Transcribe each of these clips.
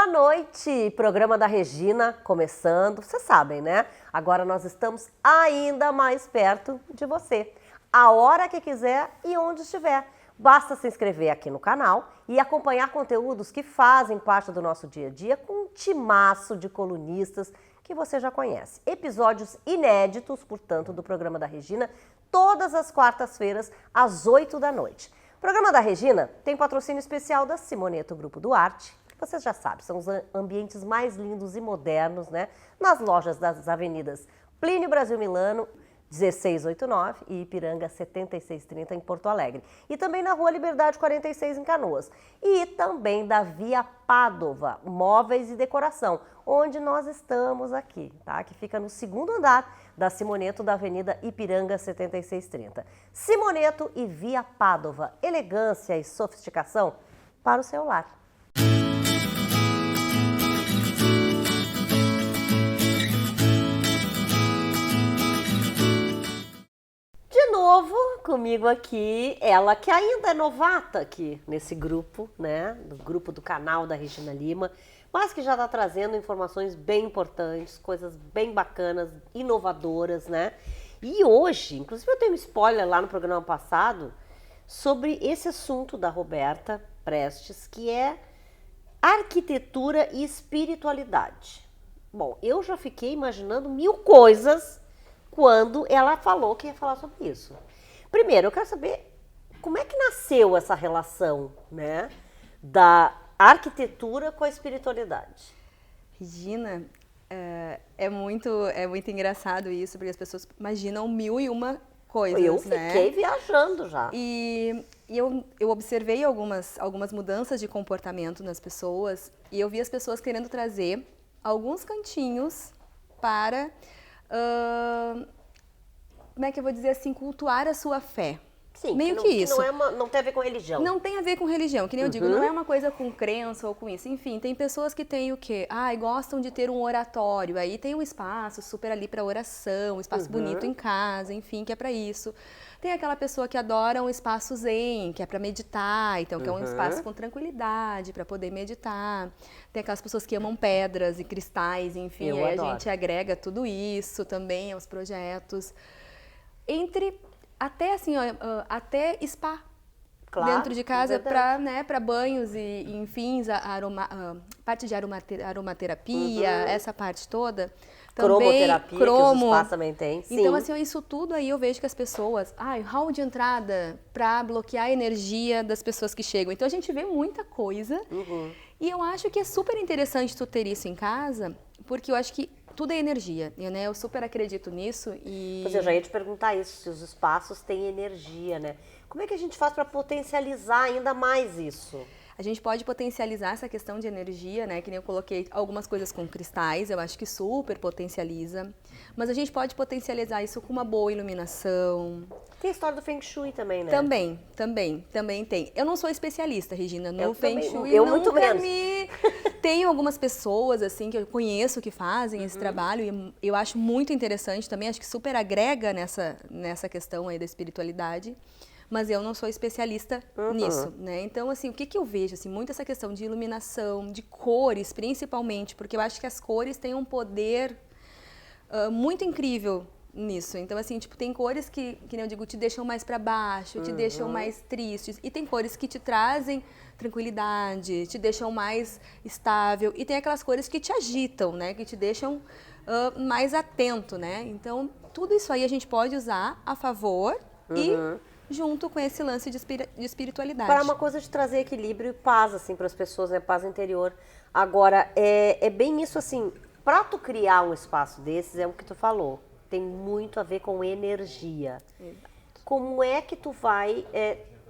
Boa noite! Programa da Regina começando. Vocês sabem, né? Agora nós estamos ainda mais perto de você. A hora que quiser e onde estiver. Basta se inscrever aqui no canal e acompanhar conteúdos que fazem parte do nosso dia a dia com um timaço de colunistas que você já conhece. Episódios inéditos, portanto, do programa da Regina, todas as quartas-feiras, às 8 da noite. O programa da Regina tem patrocínio especial da Simoneto Grupo Duarte. Vocês já sabem, são os ambientes mais lindos e modernos, né? Nas lojas das avenidas Plínio Brasil Milano, 1689 e Ipiranga 7630 em Porto Alegre. E também na Rua Liberdade 46 em Canoas. E também da Via Pádova, móveis e decoração, onde nós estamos aqui, tá? Que fica no segundo andar da Simoneto da Avenida Ipiranga 7630. Simoneto e Via Pádova, elegância e sofisticação para o seu lar. Novo comigo aqui, ela que ainda é novata aqui nesse grupo, né, do grupo do canal da Regina Lima, mas que já está trazendo informações bem importantes, coisas bem bacanas, inovadoras, né? E hoje, inclusive eu tenho um spoiler lá no programa passado sobre esse assunto da Roberta Prestes, que é arquitetura e espiritualidade. Bom, eu já fiquei imaginando mil coisas quando ela falou que ia falar sobre isso. Primeiro, eu quero saber como é que nasceu essa relação, né, da arquitetura com a espiritualidade. Regina, é muito engraçado isso, porque as pessoas imaginam mil e uma coisas, eu fiquei viajando já. E eu observei algumas mudanças de comportamento nas pessoas, e eu vi as pessoas querendo trazer alguns cantinhos para... como é que eu vou dizer assim, cultuar a sua fé. Sim, meio que isso. Não tem a ver com religião. Não tem a ver com religião, que nem eu digo, não é uma coisa com crença ou com isso. Enfim, tem pessoas que têm o quê? Gostam de ter um oratório, aí tem um espaço super ali para oração, um espaço bonito em casa, enfim, que é para isso. Tem aquela pessoa que adora um espaço zen, que é para meditar, então que é um espaço com tranquilidade, para poder meditar. Tem aquelas pessoas que amam pedras e cristais, enfim, aí a gente agrega tudo isso também aos projetos. Até assim, até spa, claro, dentro de casa para, né, para banhos e enfim, parte de aromaterapia, essa parte toda. Também, cromoterapia, que os spas também tem. Sim. Então, assim, isso tudo aí eu vejo que as pessoas... hall de entrada para bloquear a energia das pessoas que chegam. Então, a gente vê muita coisa. E eu acho que é super interessante tu ter isso em casa, porque eu acho que tudo é energia, né? Eu super acredito nisso e... Pois eu já ia te perguntar isso, se os espaços têm energia, né? Como é que a gente faz para potencializar ainda mais isso? A gente pode potencializar essa questão de energia, né? Que nem eu coloquei algumas coisas com cristais, eu acho que super potencializa. Mas a gente pode potencializar isso com uma boa iluminação. Tem a história do Feng Shui também, né? Também tem. Eu não sou especialista, Regina, no Feng Shui. Eu muito menos. Tenho algumas pessoas, assim, que eu conheço que fazem esse trabalho e eu acho muito interessante também, acho que super agrega nessa questão aí da espiritualidade. Mas eu não sou especialista nisso, né? Então, assim, o que eu vejo, assim, muito essa questão de iluminação, de cores, principalmente, porque eu acho que as cores têm um poder muito incrível nisso. Então, assim, tipo, tem cores que nem eu digo, te deixam mais para baixo, te deixam mais tristes, e tem cores que te trazem tranquilidade, te deixam mais estável, e tem aquelas cores que te agitam, né? Que te deixam mais atento, né? Então, tudo isso aí a gente pode usar a favor e junto com esse lance de espiritualidade. Para uma coisa de trazer equilíbrio e paz, assim, para as pessoas, né? Paz interior. Agora, é bem isso, assim, para tu criar um espaço desses, é o que tu falou, tem muito a ver com energia. Exato. Como é que tu vai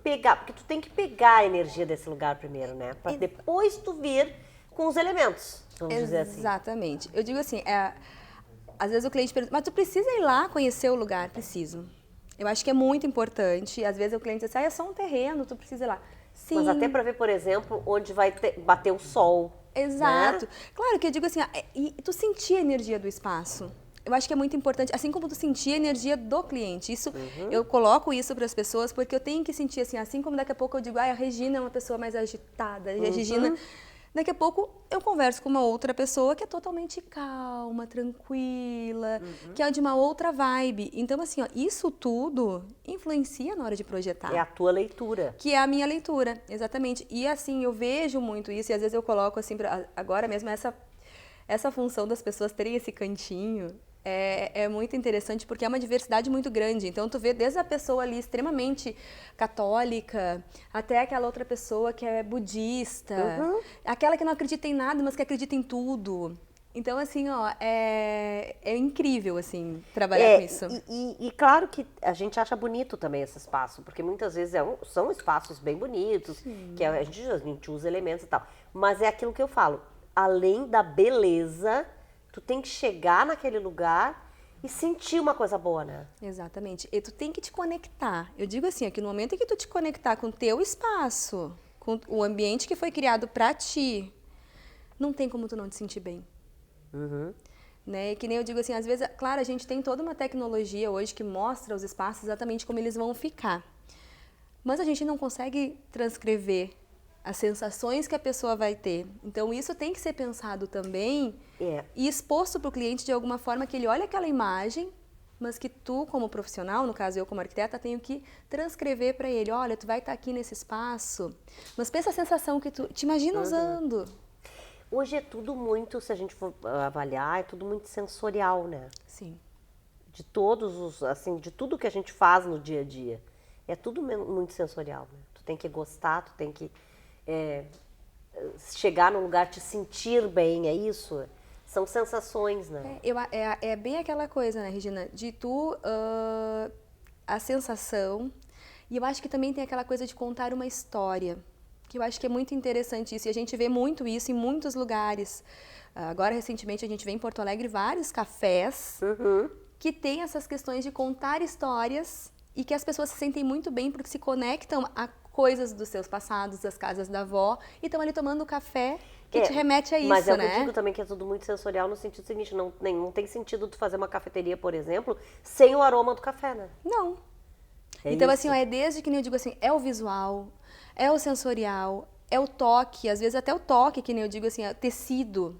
pegar, porque tu tem que pegar a energia desse lugar primeiro, né? Para depois tu vir com os elementos, vamos dizer assim. Exatamente. Eu digo assim, às vezes o cliente pergunta, mas tu precisa ir lá conhecer o lugar? Preciso. Eu acho que é muito importante. Às vezes o cliente diz, é só um terreno, tu precisa ir lá. Sim. Mas até para ver, por exemplo, onde vai bater o sol. Exato. Né? Claro que eu digo assim, e tu sentir a energia do espaço. Eu acho que é muito importante, assim como tu sentir a energia do cliente. Isso, eu coloco isso para as pessoas porque eu tenho que sentir assim como daqui a pouco eu digo, a Regina é uma pessoa mais agitada, a Regina Daqui a pouco eu converso com uma outra pessoa que é totalmente calma, tranquila, que é de uma outra vibe. Então, assim, ó, isso tudo influencia na hora de projetar. É a tua leitura. Que é a minha leitura, exatamente. E assim, eu vejo muito isso, e às vezes eu coloco assim, agora mesmo, essa função das pessoas terem esse cantinho é muito interessante, porque é uma diversidade muito grande. Então, tu vê desde a pessoa ali extremamente católica, até aquela outra pessoa que é budista, aquela que não acredita em nada, mas que acredita em tudo. Então, assim, ó, é incrível, assim, trabalhar com isso. E claro que a gente acha bonito também esse espaço, porque muitas vezes são espaços bem bonitos, que a gente usa elementos e tal. Mas é aquilo que eu falo, além da beleza, tu tem que chegar naquele lugar e sentir uma coisa boa, né? Exatamente. E tu tem que te conectar. Eu digo assim, que no momento em que tu te conectar com o teu espaço, com o ambiente que foi criado pra ti, não tem como tu não te sentir bem. Né? Que nem eu digo assim, às vezes, claro, a gente tem toda uma tecnologia hoje que mostra os espaços exatamente como eles vão ficar. Mas a gente não consegue transcrever as sensações que a pessoa vai ter. Então, isso tem que ser pensado também e exposto para o cliente de alguma forma que ele olhe aquela imagem, mas que tu, como profissional, no caso eu como arquiteta, tenho que transcrever para ele. Olha, tu vai estar aqui nesse espaço, mas pensa a sensação que tu te imagina usando. Hoje é tudo muito, se a gente for avaliar, é tudo muito sensorial, né? Sim. De todos os, assim, de tudo que a gente faz no dia a dia. É tudo muito sensorial, né? Tu tem que gostar, tu tem que chegar num lugar, te sentir bem, é isso? São sensações, né? É bem aquela coisa, né, Regina? De tu, a sensação, e eu acho que também tem aquela coisa de contar uma história, que eu acho que é muito interessante isso, e a gente vê muito isso em muitos lugares. Agora, recentemente, a gente vê em Porto Alegre vários cafés que têm essas questões de contar histórias e que as pessoas se sentem muito bem porque se conectam a coisas dos seus passados, das casas da avó, e estão ali tomando café que te remete a isso, mas né? Mas eu digo também que é tudo muito sensorial no sentido seguinte, não tem sentido tu fazer uma cafeteria, por exemplo, sem o aroma do café, né? Não. Então, assim, ó, desde que nem eu digo assim, é o visual, é o sensorial, é o toque, às vezes até o toque, que nem eu digo assim, é tecido.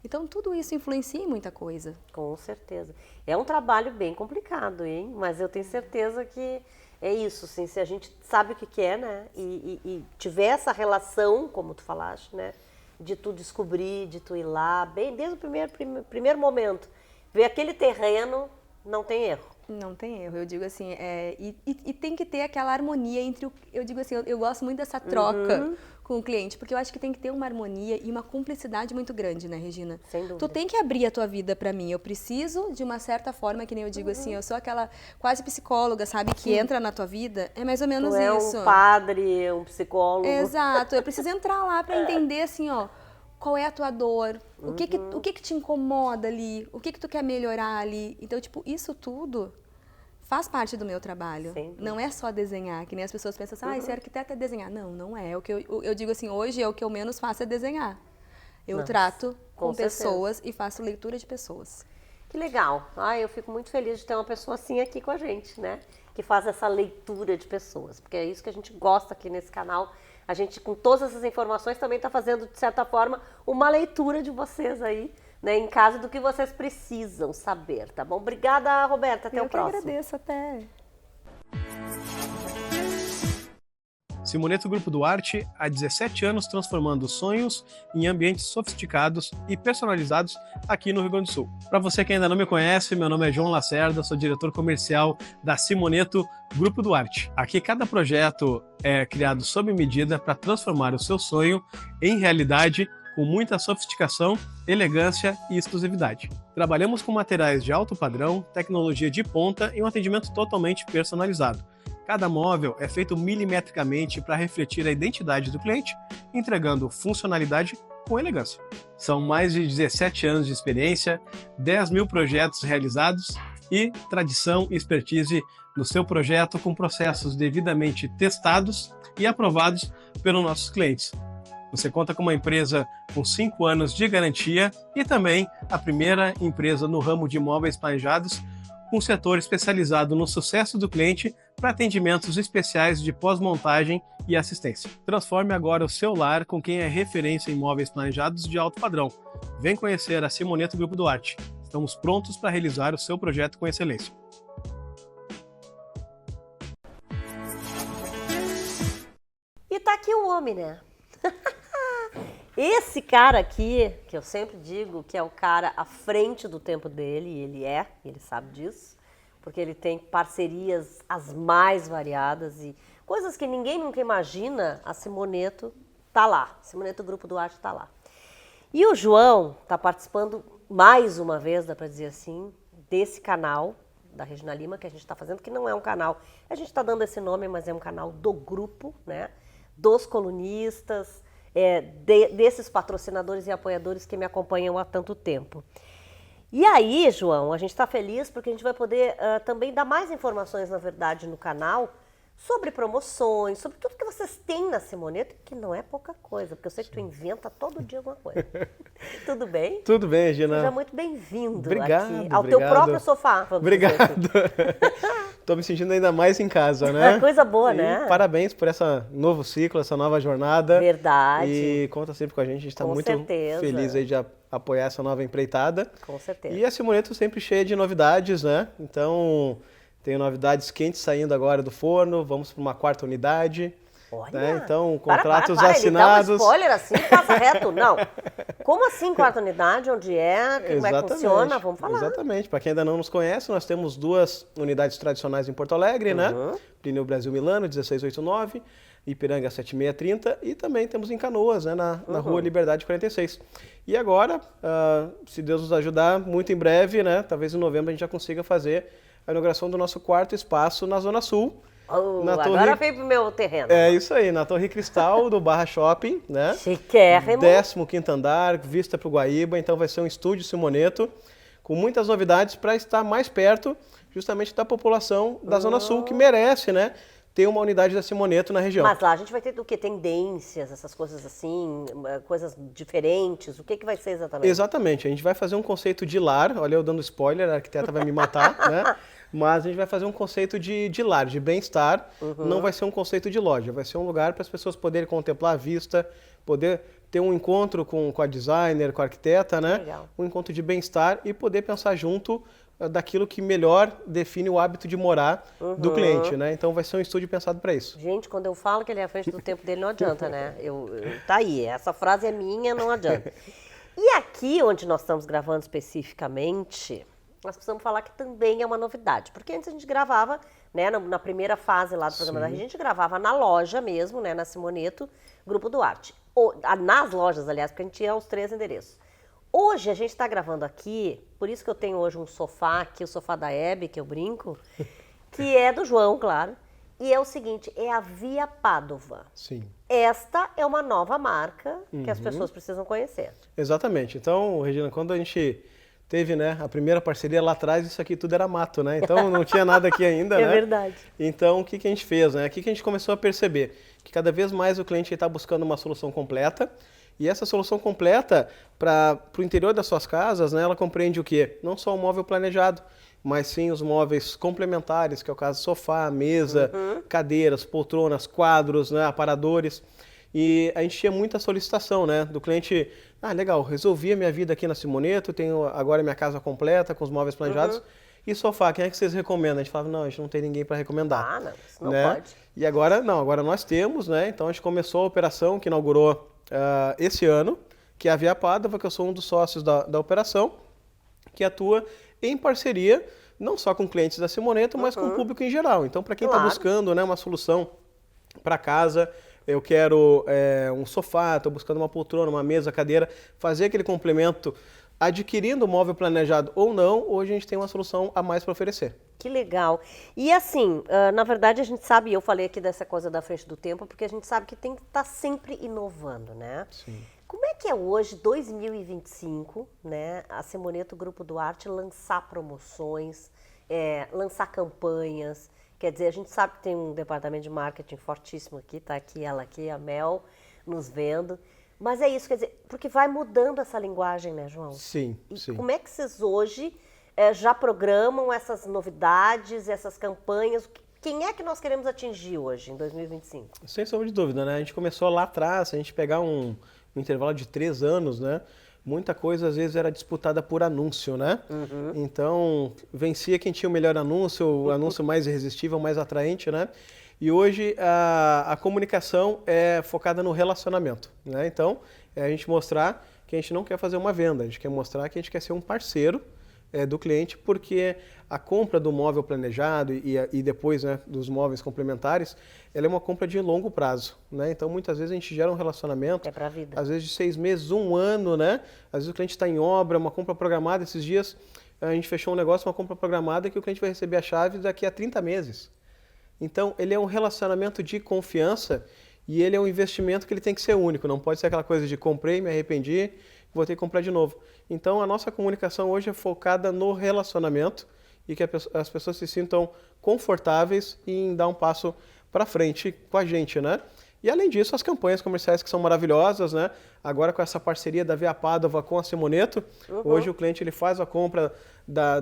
Então, tudo isso influencia em muita coisa. Com certeza. É um trabalho bem complicado, hein? Mas eu tenho certeza que é isso, assim, se a gente sabe o que é, né? E tiver essa relação, como tu falaste, né? De tu descobrir, de tu ir lá, bem desde o primeiro momento. Ver aquele terreno, não tem erro. Não tem erro, eu digo assim, e tem que ter aquela harmonia entre eu digo assim, eu gosto muito dessa troca com o cliente, porque eu acho que tem que ter uma harmonia e uma cumplicidade muito grande, né, Regina? Sem dúvida. Tu tem que abrir a tua vida pra mim, eu preciso de uma certa forma, que nem eu digo assim, eu sou aquela quase psicóloga, sabe, que entra na tua vida, é mais ou menos tu isso. É um padre, um psicólogo. Exato, eu preciso entrar lá pra entender assim, ó, qual é a tua dor, o que que te incomoda ali, o que tu quer melhorar ali. Então, tipo, isso tudo faz parte do meu trabalho. Não é só desenhar, que nem as pessoas pensam assim, ser arquiteta é desenhar. Não, não é. O que eu digo assim, hoje o que eu menos faço é desenhar. Eu trato com pessoas e faço leitura de pessoas. Que legal. Eu fico muito feliz de ter uma pessoa assim aqui com a gente, né? Que faz essa leitura de pessoas, porque é isso que a gente gosta aqui nesse canal. A gente, com todas essas informações, também está fazendo, de certa forma, uma leitura de vocês aí, né, em casa do que vocês precisam saber, tá bom? Obrigada, Roberta. Até o próximo. Eu que agradeço. Até. Simoneto Grupo Duarte, há 17 anos transformando sonhos em ambientes sofisticados e personalizados aqui no Rio Grande do Sul. Para você que ainda não me conhece, meu nome é João Lacerda, sou diretor comercial da Simoneto Grupo Duarte. Aqui cada projeto é criado sob medida para transformar o seu sonho em realidade com muita sofisticação, elegância e exclusividade. Trabalhamos com materiais de alto padrão, tecnologia de ponta e um atendimento totalmente personalizado. Cada móvel é feito milimetricamente para refletir a identidade do cliente, entregando funcionalidade com elegância. São mais de 17 anos de experiência, 10 mil projetos realizados e tradição e expertise no seu projeto com processos devidamente testados e aprovados pelos nossos clientes. Você conta com uma empresa com 5 anos de garantia e também a primeira empresa no ramo de móveis planejados com um setor especializado no sucesso do cliente para atendimentos especiais de pós-montagem e assistência. Transforme agora o seu lar com quem é referência em imóveis planejados de alto padrão. Vem conhecer a Simoneto Grupo Duarte. Estamos prontos para realizar o seu projeto com excelência. E tá aqui o homem, né? Esse cara aqui, que eu sempre digo que é o cara à frente do tempo dele, e ele sabe disso, porque ele tem parcerias as mais variadas e coisas que ninguém nunca imagina, a Simoneto tá lá, Simoneto Grupo Duarte tá lá. E o João tá participando mais uma vez, dá para dizer assim, desse canal da Regina Lima que a gente está fazendo, que não é um canal, a gente está dando esse nome, mas é um canal do grupo, né? Dos colunistas, desses patrocinadores e apoiadores que me acompanham há tanto tempo. E aí, João, a gente está feliz porque a gente vai poder também dar mais informações, na verdade, no canal, sobre promoções, sobre tudo que vocês têm na Simoneto, que não é pouca coisa, porque eu sei que tu inventa todo dia alguma coisa. Tudo bem? Tudo bem, Regina. Seja muito bem-vindo Obrigado, aqui, ao teu próprio sofá, vamos Obrigado. dizer assim. Estou me sentindo ainda mais em casa, né? Coisa boa, E né? parabéns por esse novo ciclo, essa nova jornada. Verdade. E conta sempre com a gente está Com muito certeza. feliz aí de apoiar essa nova empreitada. Com certeza. E a Simoneto sempre cheia de novidades, né? Então, tem novidades quentes saindo agora do forno, vamos para uma 4ª unidade. Olha, Né? Então, contratos para, assinados. Ele dá um spoiler assim, passa reto. Não. Como assim 4ª unidade? Onde é? Como é que funciona? Vamos falar. Exatamente. Para quem ainda não nos conhece, nós temos 2 unidades tradicionais em Porto Alegre, né? Pneu Brasil Milano, 1689, Ipiranga 7630 e também temos em Canoas, né? Na Rua Liberdade 46. E agora, se Deus nos ajudar, muito em breve, né? Talvez em novembro a gente já consiga fazer a inauguração do nosso 4º espaço na Zona Sul. Agora veio pro meu terreno. É isso aí, na Torre Cristal do Barra Shopping, né? Chiquérrimo. 15º andar, vista para o Guaíba, então vai ser um estúdio Simoneto com muitas novidades para estar mais perto justamente da população da Zona Sul, que merece, né, ter uma unidade da Simoneto na região. Mas lá a gente vai ter o quê? Tendências, essas coisas assim, coisas diferentes, o que vai ser exatamente? Exatamente, a gente vai fazer um conceito de lar, olha eu dando spoiler, a arquiteta vai me matar, né? Mas a gente vai fazer um conceito de lar, de bem-estar, não vai ser um conceito de loja, vai ser um lugar para as pessoas poderem contemplar a vista, poder ter um encontro com a designer, com a arquiteta, né? Legal. Um encontro de bem-estar e poder pensar junto daquilo que melhor define o hábito de morar do cliente, né? Então vai ser um estúdio pensado para isso. Gente, quando eu falo que ele é à frente do tempo dele, não adianta, né? Tá aí, essa frase é minha, não adianta. E aqui, onde nós estamos gravando especificamente, nós precisamos falar que também é uma novidade. Porque antes a gente gravava, né, na primeira fase lá do programa da Regina, a gente gravava na loja mesmo, né, na Simoneto, Grupo Duarte. Nas lojas, aliás, porque a gente ia aos 3 endereços. Hoje a gente está gravando aqui, por isso que eu tenho hoje um sofá aqui, o sofá da Hebe, que eu brinco, que é do João, claro. E é o seguinte, é a Via Padova. Sim. Esta é uma nova marca que as pessoas precisam conhecer. Exatamente. Então, Regina, quando a gente teve, né, a primeira parceria lá atrás, isso aqui tudo era mato, né? Então não tinha nada aqui ainda, né? É verdade. Então, o que a gente fez, né? O que a gente começou a perceber? Que cada vez mais o cliente está buscando uma solução completa. E essa solução completa para o interior das suas casas, né, ela compreende o quê? Não só o móvel planejado, mas sim os móveis complementares, que é o caso sofá, mesa, cadeiras, poltronas, quadros, né, aparadores. E a gente tinha muita solicitação, né, do cliente, legal, resolvi a minha vida aqui na Simoneto, tenho agora minha casa completa com os móveis planejados. E sofá, quem é que vocês recomendam? A gente falava, não, a gente não tem ninguém para recomendar. Não, isso não né? pode. E agora, não, agora nós temos, né, então a gente começou a operação que inaugurou esse ano, que é a Via Padova, que eu sou um dos sócios da operação, que atua em parceria não só com clientes da Simoneto, mas com o público em geral. Então, para quem está buscando, né, uma solução para casa, eu quero um sofá, estou buscando uma poltrona, uma mesa, cadeira, fazer aquele complemento, adquirindo o móvel planejado ou não, hoje a gente tem uma solução a mais para oferecer. Que legal. E assim, na verdade a gente sabe, eu falei aqui dessa coisa da frente do tempo, porque a gente sabe que tem que estar sempre inovando, né? Sim. Como é que é hoje, 2025, né, a Simoneto Grupo Duarte lançar promoções, lançar campanhas? Quer dizer, a gente sabe que tem um departamento de marketing fortíssimo aqui, tá aqui, ela aqui, a Mel, nos vendo. Mas é isso, quer dizer, porque vai mudando essa linguagem, né, João? Sim, e sim. Como é que vocês hoje já programam essas novidades, essas campanhas? Quem é que nós queremos atingir hoje, em 2025? Sem sombra de dúvida, né? A gente começou lá atrás, se a gente pegar um intervalo de 3 anos, né? Muita coisa às vezes era disputada por anúncio, né? Então, vencia quem tinha o melhor anúncio, o anúncio mais irresistível, mais atraente, né? E hoje a comunicação é focada no relacionamento, né? Então, é a gente mostrar que a gente não quer fazer uma venda, a gente quer mostrar que a gente quer ser um parceiro do cliente, porque a compra do móvel planejado e depois, né, dos móveis complementares, ela é uma compra de longo prazo, né? Então, muitas vezes a gente gera um relacionamento, É pra vida. às vezes de 6 meses, 1 ano, né? Às vezes o cliente está em obra, uma compra programada. Esses dias a gente fechou um negócio, uma compra programada, que o cliente vai receber a chave daqui a 30 meses. Então, ele é um relacionamento de confiança e ele é um investimento que ele tem que ser único, não pode ser aquela coisa de comprei, me arrependi, vou ter que comprar de novo. Então, a nossa comunicação hoje é focada no relacionamento e que as pessoas se sintam confortáveis em dar um passo para frente com a gente, né? E além disso, as campanhas comerciais que são maravilhosas, né? Agora com essa parceria da Via Padova com a Simoneto, hoje o cliente ele faz a compra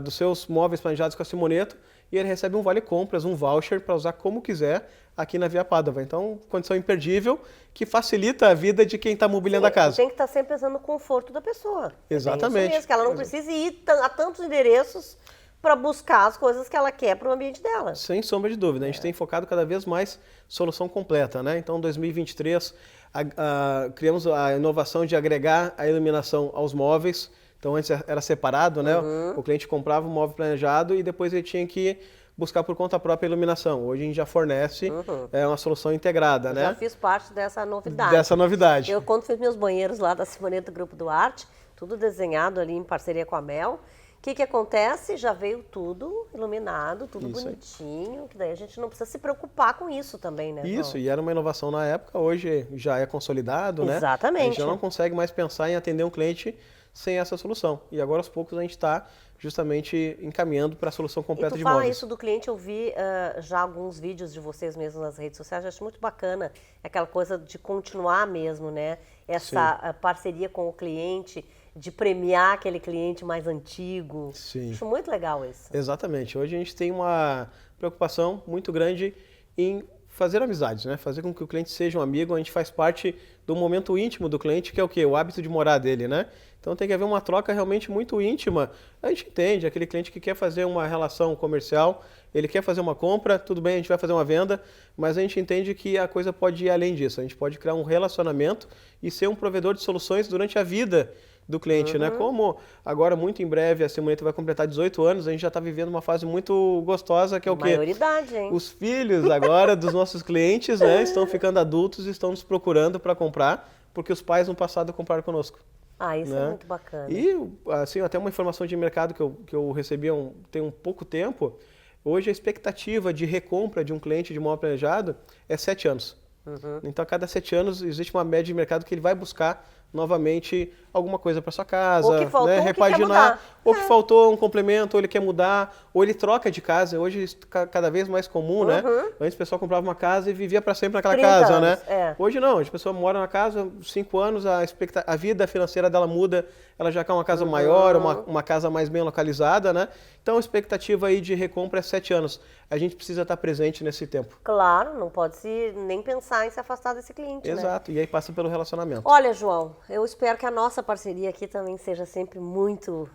dos seus móveis planejados com a Simoneto e ele recebe um vale-compras, um voucher para usar como quiser aqui na Via Padova. Então, condição imperdível que facilita a vida de quem está mobiliando a casa. Tem que estar sempre pensando no conforto da pessoa. Exatamente. Isso mesmo, que ela não precise ir a tantos endereços para buscar as coisas que ela quer para o ambiente dela. Sem sombra de dúvida. A gente tem focado cada vez mais solução completa, né? Então, em 2023, criamos a inovação de agregar a iluminação aos móveis. Então, antes era separado, né? O cliente comprava um móvel planejado e depois ele tinha que buscar por conta própria a iluminação. Hoje a gente já fornece uma solução integrada, né? Já fiz parte dessa novidade. Eu, quando fiz meus banheiros lá da Simoneto Grupo Duarte, tudo desenhado ali em parceria com a Mel, o que acontece? Já veio tudo iluminado, tudo bonitinho, que daí a gente não precisa se preocupar com isso também, né? Isso, e era uma inovação na época, hoje já é consolidado, né? Exatamente. A gente já não consegue mais pensar em atender um cliente sem essa solução. E agora, aos poucos, a gente está justamente encaminhando para a solução completa de móveis. E tu fala isso do cliente, eu vi já alguns vídeos de vocês mesmos nas redes sociais, eu acho muito bacana, aquela coisa de continuar mesmo, né? Essa parceria com o cliente, de premiar aquele cliente mais antigo. Sim. Acho muito legal isso. Exatamente. Hoje a gente tem uma preocupação muito grande em fazer amizades, né? Fazer com que o cliente seja um amigo. A gente faz parte do momento íntimo do cliente, que é o quê? O hábito de morar dele, né? Então tem que haver uma troca realmente muito íntima. A gente entende, aquele cliente que quer fazer uma relação comercial, ele quer fazer uma compra, tudo bem, a gente vai fazer uma venda, mas a gente entende que a coisa pode ir além disso. A gente pode criar um relacionamento e ser um provedor de soluções durante a vida do cliente, né? Como agora, muito em breve, a Simoneto vai completar 18 anos, a gente já está vivendo uma fase muito gostosa, que é o quê? Maioridade, hein? Os filhos agora dos nossos clientes, né, estão ficando adultos e estão nos procurando para comprar, porque os pais no passado compraram conosco. Isso é muito bacana. E, assim, até uma informação de mercado que eu recebi tem um pouco tempo, hoje a expectativa de recompra de um cliente de móvel planejado é 7 anos. Então, a cada 7 anos, existe uma média de mercado que ele vai buscar novamente alguma coisa para sua casa, ou que faltou, né? Repaginar, ou que faltou um complemento, ou ele quer mudar, ou ele troca de casa. Hoje isso cada vez mais comum, né? Antes o pessoal comprava uma casa e vivia para sempre naquela casa, anos, né? Hoje não, a pessoa mora na casa 5 anos, a vida financeira dela muda, ela já quer uma casa maior, uma casa mais bem localizada, né? Então a expectativa aí de recompra é 7 anos. A gente precisa estar presente nesse tempo. Claro, não pode nem pensar em se afastar desse cliente, Exato, e aí passa pelo relacionamento. Olha, João, eu espero que a nossa parceria aqui também seja sempre muito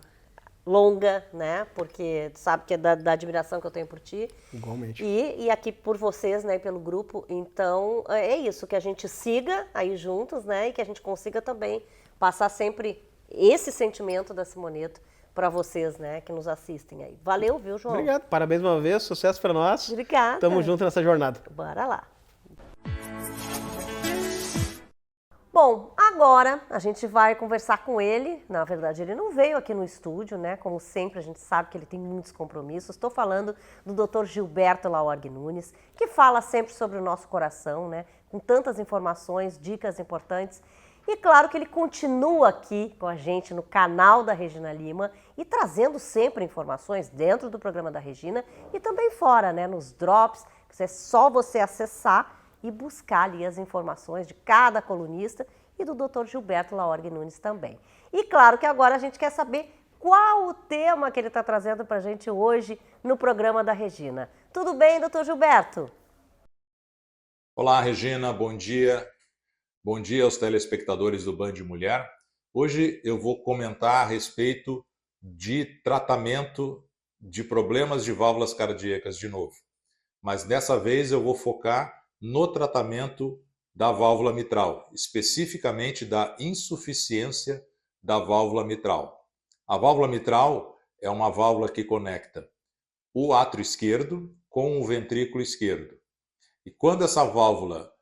longa, né? Porque tu sabe que é da admiração que eu tenho por ti. Igualmente. E aqui por vocês, né? Pelo grupo. Então, é isso, que a gente siga aí juntos, né? E que a gente consiga também passar sempre esse sentimento da Simoneto para vocês, né? Que nos assistem aí. Valeu, viu, João? Obrigado, parabéns uma vez, sucesso para nós. Obrigada. Tamo junto nessa jornada. Bora lá. Bom, agora a gente vai conversar com ele. Na verdade, ele não veio aqui no estúdio, né? Como sempre, a gente sabe que ele tem muitos compromissos. Estou falando do Dr. Gilberto Laorgue Nunes, que fala sempre sobre o nosso coração, né? Com tantas informações, dicas importantes. E claro que ele continua aqui com a gente no canal da Regina Lima e trazendo sempre informações dentro do programa da Regina e também fora, né? Nos drops, que é só você acessar e buscar ali as informações de cada colunista e do Dr. Gilberto Laorgue Nunes também. E claro que agora a gente quer saber qual o tema que ele está trazendo para a gente hoje no programa da Regina. Tudo bem, doutor Gilberto? Olá, Regina, bom dia. Bom dia aos telespectadores do Band Mulher. Hoje eu vou comentar a respeito de tratamento de problemas de válvulas cardíacas de novo. Mas dessa vez eu vou focar no tratamento da válvula mitral, especificamente da insuficiência da válvula mitral. A válvula mitral é uma válvula que conecta o átrio esquerdo com o ventrículo esquerdo. E quando essa válvula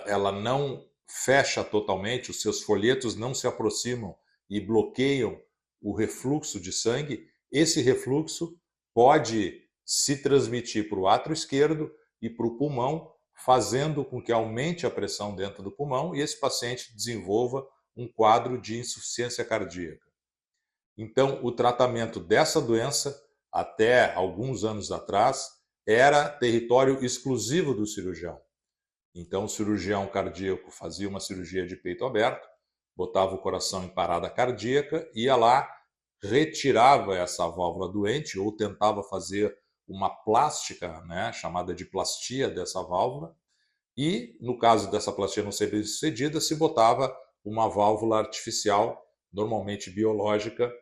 ela não fecha totalmente, os seus folhetos não se aproximam e bloqueiam o refluxo de sangue, esse refluxo pode se transmitir para o átrio esquerdo e para o pulmão, fazendo com que aumente a pressão dentro do pulmão e esse paciente desenvolva um quadro de insuficiência cardíaca. Então, o tratamento dessa doença, até alguns anos atrás, era território exclusivo do cirurgião. Então, o cirurgião cardíaco fazia uma cirurgia de peito aberto, botava o coração em parada cardíaca, ia lá, retirava essa válvula doente ou tentava fazer uma plástica, né, chamada de plastia dessa válvula, e no caso dessa plastia não ser bem-sucedida, se botava uma válvula artificial, normalmente biológica,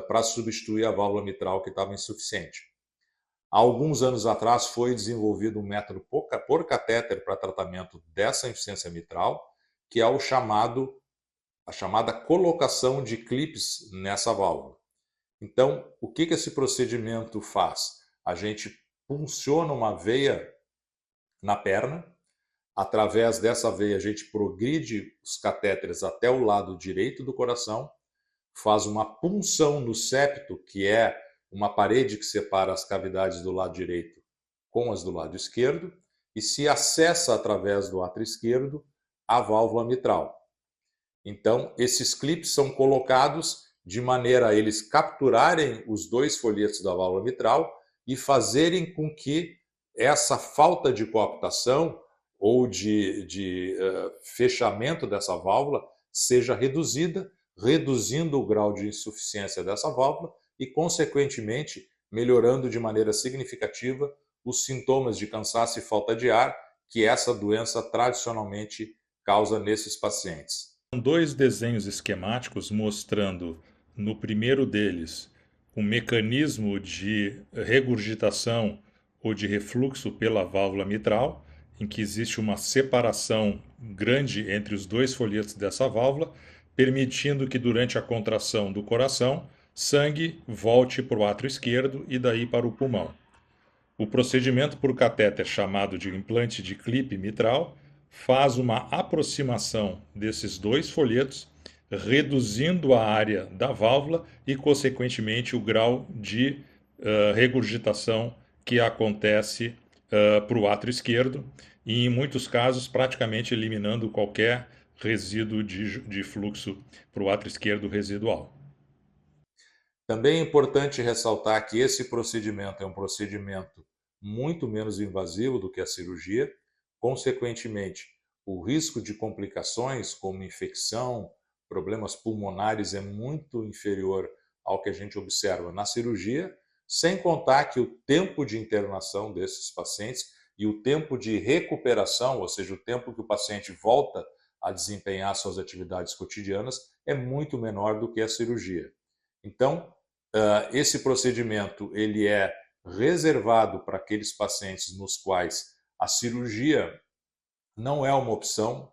para substituir a válvula mitral que estava insuficiente. Há alguns anos atrás foi desenvolvido um método por catéter para tratamento dessa insuficiência mitral, que é a chamada colocação de clipes nessa válvula. Então, o que esse procedimento faz? A gente punciona uma veia na perna, através dessa veia a gente progride os catéteres até o lado direito do coração, faz uma punção no septo, que é uma parede que separa as cavidades do lado direito com as do lado esquerdo, e se acessa através do átrio esquerdo a válvula mitral. Então, esses clipes são colocados de maneira a eles capturarem os dois folhetos da válvula mitral e fazerem com que essa falta de coaptação ou de fechamento dessa válvula seja reduzida, reduzindo o grau de insuficiência dessa válvula e, consequentemente, melhorando de maneira significativa os sintomas de cansaço e falta de ar que essa doença tradicionalmente causa nesses pacientes. São dois desenhos esquemáticos mostrando, no primeiro deles, um mecanismo de regurgitação ou de refluxo pela válvula mitral, em que existe uma separação grande entre os dois folhetos dessa válvula, permitindo que durante a contração do coração, sangue volte para o átrio esquerdo e daí para o pulmão. O procedimento por catéter, chamado de implante de clipe mitral, faz uma aproximação desses dois folhetos, reduzindo a área da válvula e, consequentemente, o grau de regurgitação que acontece para o átrio esquerdo e, em muitos casos, praticamente eliminando qualquer resíduo de fluxo para o átrio esquerdo residual. Também é importante ressaltar que esse procedimento é um procedimento muito menos invasivo do que a cirurgia. Consequentemente, o risco de complicações como infecção, problemas pulmonares é muito inferior ao que a gente observa na cirurgia, sem contar que o tempo de internação desses pacientes e o tempo de recuperação, ou seja, o tempo que o paciente volta a desempenhar suas atividades cotidianas, é muito menor do que a cirurgia. Então, esse procedimento ele é reservado para aqueles pacientes nos quais a cirurgia não é uma opção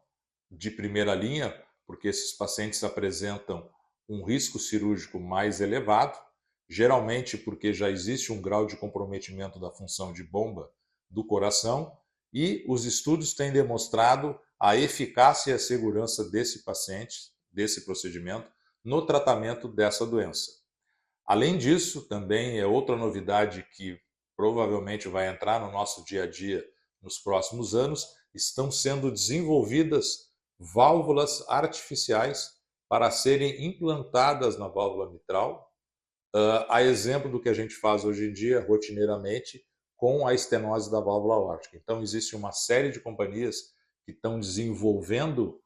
de primeira linha, porque esses pacientes apresentam um risco cirúrgico mais elevado, geralmente porque já existe um grau de comprometimento da função de bomba do coração, e os estudos têm demonstrado a eficácia e a segurança desse paciente, desse procedimento, no tratamento dessa doença. Além disso, também é outra novidade que provavelmente vai entrar no nosso dia a dia nos próximos anos, estão sendo desenvolvidas válvulas artificiais para serem implantadas na válvula mitral, a exemplo do que a gente faz hoje em dia rotineiramente com a estenose da válvula aórtica. Então, existe uma série de companhias que estão desenvolvendo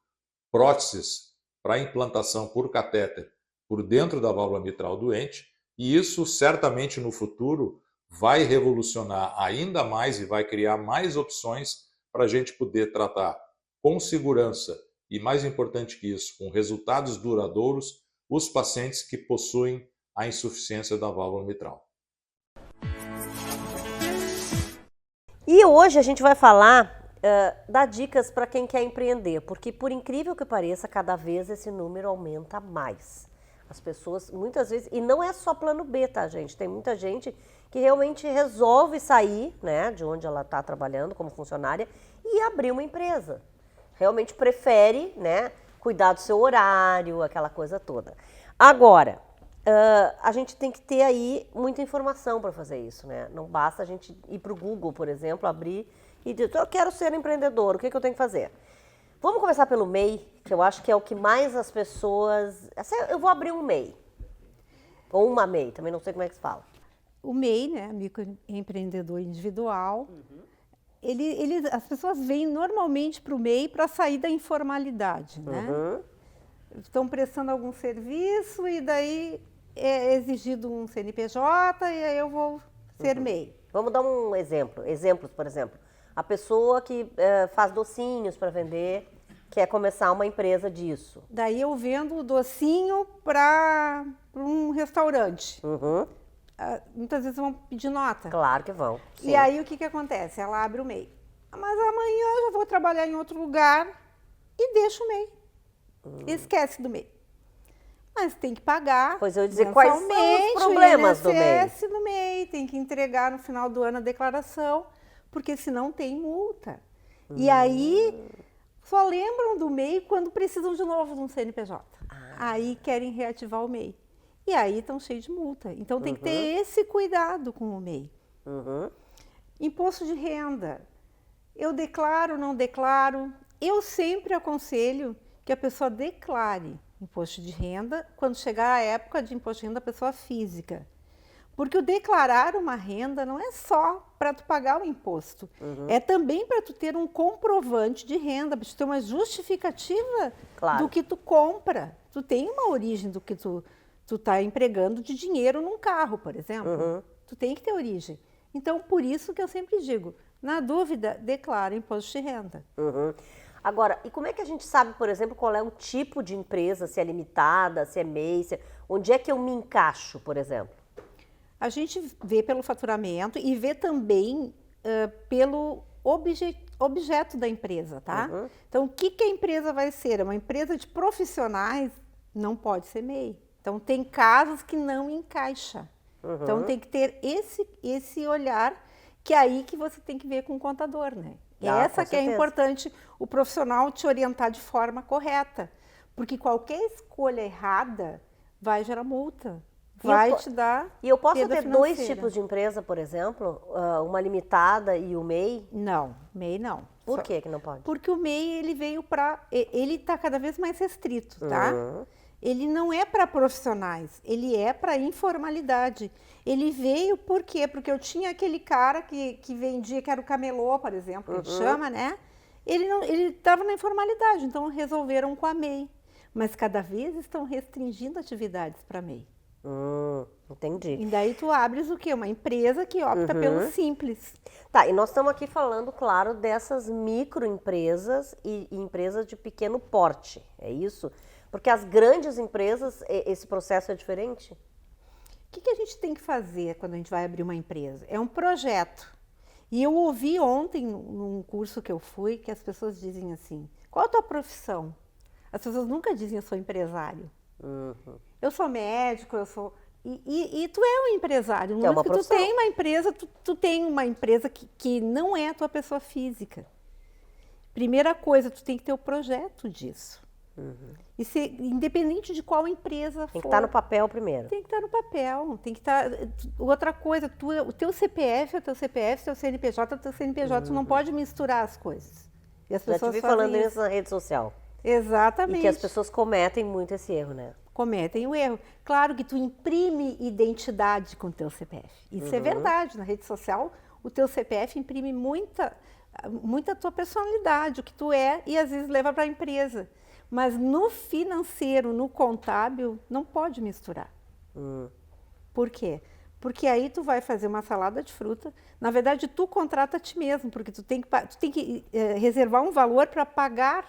próteses para implantação por catéter por dentro da válvula mitral doente, e isso certamente no futuro vai revolucionar ainda mais e vai criar mais opções para a gente poder tratar com segurança e, mais importante que isso, com resultados duradouros, os pacientes que possuem a insuficiência da válvula mitral. E hoje a gente vai falar dar dicas para quem quer empreender, porque por incrível que pareça, cada vez esse número aumenta mais. As pessoas, muitas vezes, e não é só plano B, tá, gente? Tem muita gente que realmente resolve sair, né, de onde ela está trabalhando como funcionária e abrir uma empresa. Realmente prefere, né, cuidar do seu horário, aquela coisa toda. Agora, a gente tem que ter aí muita informação para fazer isso, né? Não basta a gente ir para o Google, por exemplo, abrir e dizer, eu quero ser empreendedor, o que eu tenho que fazer? Vamos começar pelo MEI, que eu acho que é o que mais as pessoas... Eu vou abrir um MEI, ou uma MEI, também não sei como é que se fala. O MEI, né, microempreendedor individual, as pessoas vêm normalmente para o MEI para sair da informalidade, né? Estão prestando algum serviço e daí é exigido um CNPJ e aí eu vou ser MEI. Vamos dar um exemplo. Exemplos, por exemplo. A pessoa que faz docinhos para vender, quer começar uma empresa disso. Daí eu vendo o docinho para um restaurante. Muitas vezes vão pedir nota. Claro que vão. Sim. E aí o que acontece? Ela abre o MEI. Mas amanhã eu já vou trabalhar em outro lugar e deixa o MEI. Esquece do MEI. Mas tem que pagar. Pois eu ia dizer, quais são os problemas do MEI? No MEI, tem que entregar no final do ano a declaração, porque senão tem multa. E aí só lembram do MEI quando precisam de novo de um CNPJ. Aí querem reativar o MEI. E aí estão cheios de multa. Então tem que ter esse cuidado com o MEI. Imposto de renda. Eu declaro, não declaro. Eu sempre aconselho que a pessoa declare imposto de renda quando chegar a época de imposto de renda da pessoa física. Porque o declarar uma renda não é só para tu pagar o imposto, é também para tu ter um comprovante de renda, para tu ter uma justificativa do que tu compra. Tu tem uma origem do que tu está empregando de dinheiro num carro, por exemplo. Tu tem que ter origem. Então, por isso que eu sempre digo, na dúvida, declara imposto de renda. Agora, e como é que a gente sabe, por exemplo, qual é o tipo de empresa, se é limitada, se é MEI, onde é que eu me encaixo, por exemplo? A gente vê pelo faturamento e vê também pelo objeto da empresa, tá? Então, o que a empresa vai ser? Uma empresa de profissionais não pode ser MEI. Então, tem casos que não encaixa. Então, tem que ter esse olhar, que é aí que você tem que ver com o contador, né? Essa que é importante, o profissional te orientar de forma correta. Porque qualquer escolha errada vai gerar multa. Vai te dar. E eu posso perda ter financeira. dois tipos de empresa, por exemplo? Uma limitada e o MEI? Não, MEI não. Por que não pode? Porque o MEI, ele veio para... Ele está cada vez mais restrito, tá? Ele não é para profissionais, ele é para informalidade. Ele veio por quê? Porque eu tinha aquele cara que vendia, que era o camelô, por exemplo, que a gente chama, né? Ele estava na informalidade, então resolveram com a MEI. Mas cada vez estão restringindo atividades para MEI. Entendi. E daí tu abres o quê? Uma empresa que opta pelo simples. Tá, e nós estamos aqui falando, claro, dessas microempresas e empresas de pequeno porte, é isso? Porque as grandes empresas, esse processo é diferente? O que a gente tem que fazer quando a gente vai abrir uma empresa? É um projeto. E eu ouvi ontem, num curso que eu fui, que as pessoas dizem assim, qual a tua profissão? As pessoas nunca dizem, eu sou empresário. Eu sou médico, eu sou... E tu é um empresário, não é porque tu tem uma empresa, tu tem uma empresa que não é a tua pessoa física. Primeira coisa, tu tem que ter o projeto disso. E ser, independente de qual empresa for. Tem que estar no papel primeiro. Tem que estar no papel, tem que estar... Outra coisa, o teu CPF é o teu CPF, o teu CNPJ é o teu CNPJ, tu não pode misturar as coisas. E as pessoas já te vi falando isso na rede social. Exatamente. E que as pessoas cometem muito esse erro, né? Cometem o erro. Claro que tu imprime identidade com o teu CPF. Isso é verdade. Na rede social, o teu CPF imprime muita tua personalidade, o que tu é, e às vezes leva para a empresa. Mas no financeiro, no contábil, não pode misturar. Por quê? Porque aí tu vai fazer uma salada de fruta. Na verdade, tu contrata a ti mesmo, porque tu tem que reservar um valor para pagar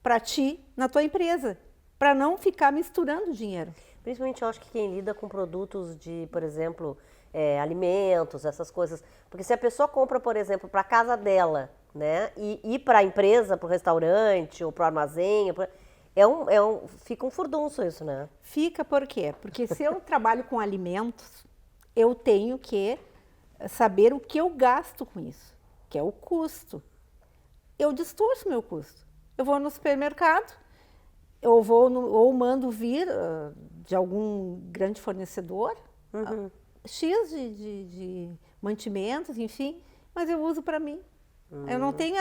para ti na tua empresa, para não ficar misturando dinheiro. Principalmente eu acho que quem lida com produtos de, por exemplo, alimentos, essas coisas. Porque se a pessoa compra, por exemplo, para a casa dela, né, e ir para a empresa, para o restaurante ou para o armazém, fica um furdunço isso, né? Fica por quê? Porque se eu trabalho com alimentos, eu tenho que saber o que eu gasto com isso, que é o custo. Eu distorço meu custo. Eu vou no supermercado, eu vou ou mando vir de algum grande fornecedor, X de mantimentos, enfim, mas eu uso para mim. Eu não tenho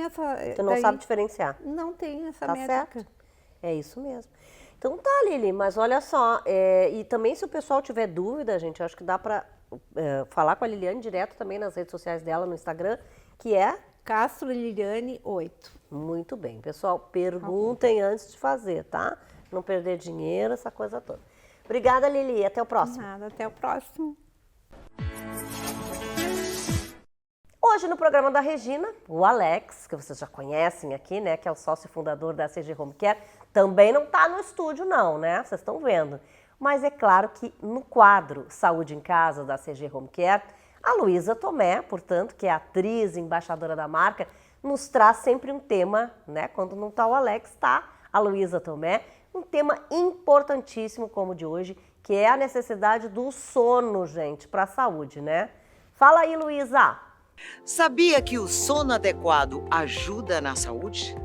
essa... Você não sabe diferenciar. Não tenho essa Tá métrica. certo? É isso mesmo. Então tá, Lili, mas olha só, e também se o pessoal tiver dúvida, gente, eu acho que dá para falar com a Liliane direto também nas redes sociais dela, no Instagram, que é... Castro Liliane 8. Muito bem. Pessoal, perguntem antes de fazer, tá? Não perder dinheiro, essa coisa toda. Obrigada, Lili. Até o próximo. Nada, até o próximo. Hoje no programa da Regina, o Alex, que vocês já conhecem aqui, né, que é o sócio fundador da CG Home Care, também não está no estúdio não, né? Vocês estão vendo. Mas é claro que no quadro Saúde em Casa da CG Home Care, a Luísa Tomé, portanto, que é atriz e embaixadora da marca, nos traz sempre um tema, né? Quando não está o Alex, está a Luísa Tomé, um tema importantíssimo como o de hoje, que é a necessidade do sono, gente, para a saúde, né? Fala aí, Luísa! Sabia que o sono adequado ajuda na saúde?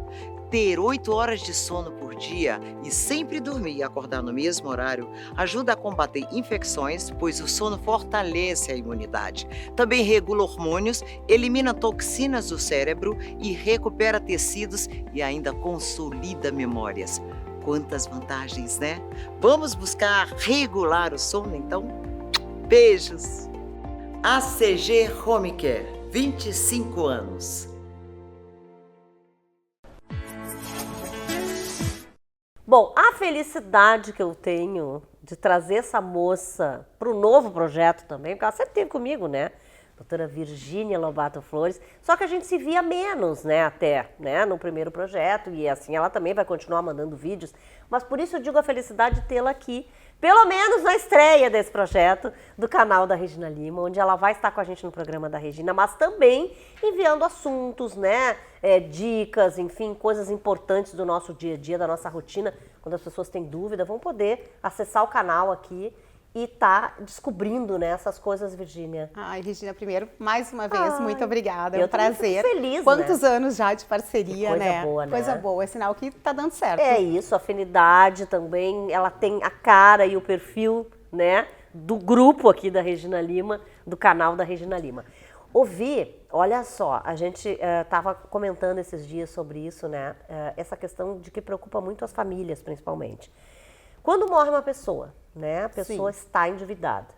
Ter 8 horas de sono por dia e sempre dormir e acordar no mesmo horário ajuda a combater infecções, pois o sono fortalece a imunidade. Também regula hormônios, elimina toxinas do cérebro e recupera tecidos e ainda consolida memórias. Quantas vantagens, né? Vamos buscar regular o sono, então? Beijos! ACG Home Care, 25 anos. Bom, a felicidade que eu tenho de trazer essa moça para o novo projeto também, porque ela sempre esteve comigo, né? Doutora Virgínia Lobato Flores, só que a gente se via menos, né, até, né, no primeiro projeto, e assim ela também vai continuar mandando vídeos, mas por isso eu digo a felicidade de tê-la aqui, pelo menos na estreia desse projeto do canal da Regina Lima, onde ela vai estar com a gente no programa da Regina, mas também enviando assuntos, né, dicas, enfim, coisas importantes do nosso dia a dia, da nossa rotina. Quando as pessoas têm dúvida, vão poder acessar o canal aqui e tá descobrindo, né, essas coisas, Virgínia. Ai, Regina, primeiro, mais uma vez, muito obrigada. É eu um prazer. Fico feliz, Quantos né? anos já de parceria, Que coisa né? boa, né? Coisa boa, é sinal que tá dando certo. É isso, a afinidade também, ela tem a cara e o perfil, né, do grupo aqui da Regina Lima, do canal da Regina Lima. Ouvi, olha só, a gente estava comentando esses dias sobre isso, né, essa questão de que preocupa muito as famílias, principalmente. Quando morre uma pessoa, né, a pessoa está endividada,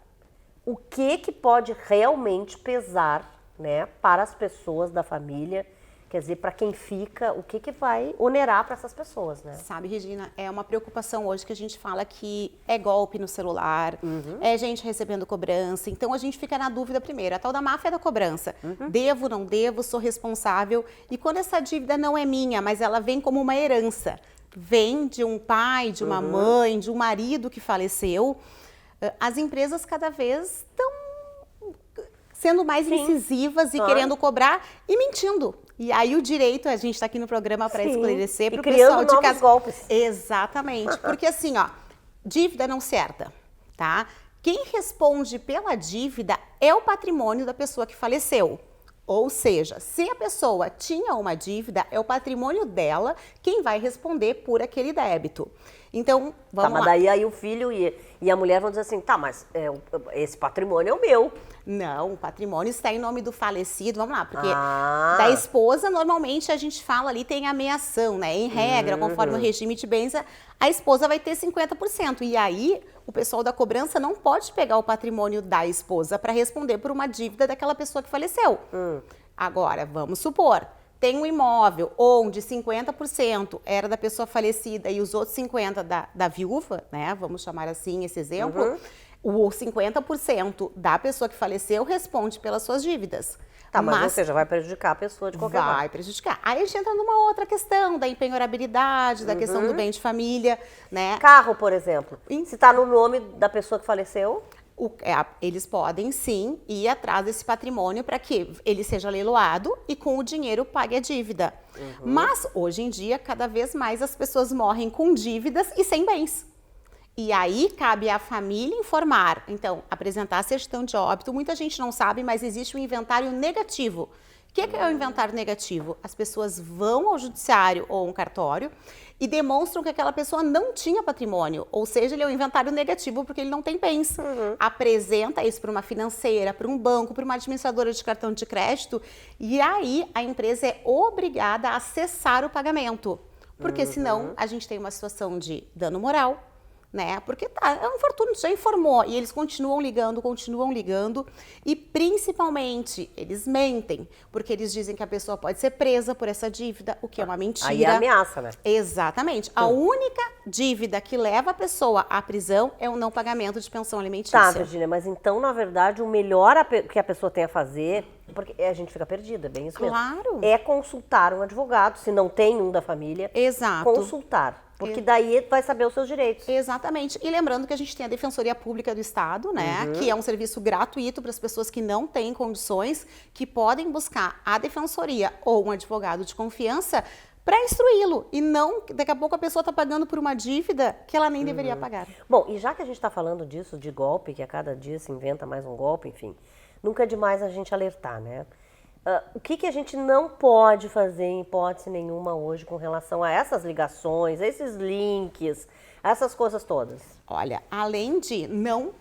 o que pode realmente pesar, né, para as pessoas da família? Quer dizer, para quem fica, o que vai onerar para essas pessoas, né? Sabe, Regina, é uma preocupação hoje que a gente fala que é golpe no celular, é gente recebendo cobrança, então a gente fica na dúvida primeiro, a tal da máfia da cobrança. Devo, não devo, sou responsável, e quando essa dívida não é minha, mas ela vem como uma herança, vem de um pai, de uma mãe, de um marido que faleceu, as empresas cada vez estão sendo mais incisivas e querendo cobrar e mentindo. E aí o direito, a gente está aqui no programa para esclarecer para o pessoal de casa. Golpes. Exatamente, porque assim, ó, dívida não se herda, tá? Quem responde pela dívida é o patrimônio da pessoa que faleceu. Ou seja, se a pessoa tinha uma dívida, é o patrimônio dela quem vai responder por aquele débito. Então, vamos lá. Mas daí aí o filho e a mulher vão dizer assim, tá, mas esse patrimônio é o meu. Não, o patrimônio está em nome do falecido, vamos lá, porque da esposa, normalmente, a gente fala ali, tem ameação, né? Em regra, conforme o regime de bens, a esposa vai ter 50%. E aí, o pessoal da cobrança não pode pegar o patrimônio da esposa para responder por uma dívida daquela pessoa que faleceu. Agora, vamos supor, tem um imóvel onde 50% era da pessoa falecida e os outros 50% da viúva, né? Vamos chamar assim esse exemplo. O 50% da pessoa que faleceu responde pelas suas dívidas. Tá, mas ou seja, vai prejudicar a pessoa de qualquer modo. Vai prejudicar. Aí a gente entra numa outra questão da empenhorabilidade, da questão do bem de família, né? Carro, por exemplo, se tá no nome da pessoa que faleceu... Eles podem sim ir atrás desse patrimônio para que ele seja leiloado e com o dinheiro pague a dívida. Mas hoje em dia, cada vez mais as pessoas morrem com dívidas e sem bens. E aí cabe à família informar, então, apresentar a certidão de óbito. Muita gente não sabe, mas existe um inventário negativo. O que é o inventário negativo? As pessoas vão ao judiciário ou um cartório e demonstram que aquela pessoa não tinha patrimônio, ou seja, ele é um inventário negativo porque ele não tem bens. Apresenta isso para uma financeira, para um banco, para uma administradora de cartão de crédito, e aí a empresa é obrigada a cessar o pagamento, porque senão a gente tem uma situação de dano moral, né? Porque é um infortúnio, já informou, e eles continuam ligando, e principalmente eles mentem, porque eles dizem que a pessoa pode ser presa por essa dívida, o que é uma mentira. Aí é ameaça, né? Exatamente. A única dívida que leva a pessoa à prisão é o não pagamento de pensão alimentícia. Tá, Virgínia, mas então, na verdade, o melhor que a pessoa tem a fazer, porque a gente fica perdida, bem isso mesmo. Claro. É consultar um advogado, se não tem um da família. Exato. Consultar. Porque daí vai saber os seus direitos. Exatamente. E lembrando que a gente tem a Defensoria Pública do Estado, né? Que é um serviço gratuito para as pessoas que não têm condições, que podem buscar a defensoria ou um advogado de confiança para instruí-lo. E não, daqui a pouco a pessoa está pagando por uma dívida que ela nem deveria pagar. Bom, e já que a gente está falando disso, de golpe, que a cada dia se inventa mais um golpe, enfim, nunca é demais a gente alertar, né? O que a gente não pode fazer em hipótese nenhuma hoje com relação a essas ligações, a esses links, a essas coisas todas? Olha, além de não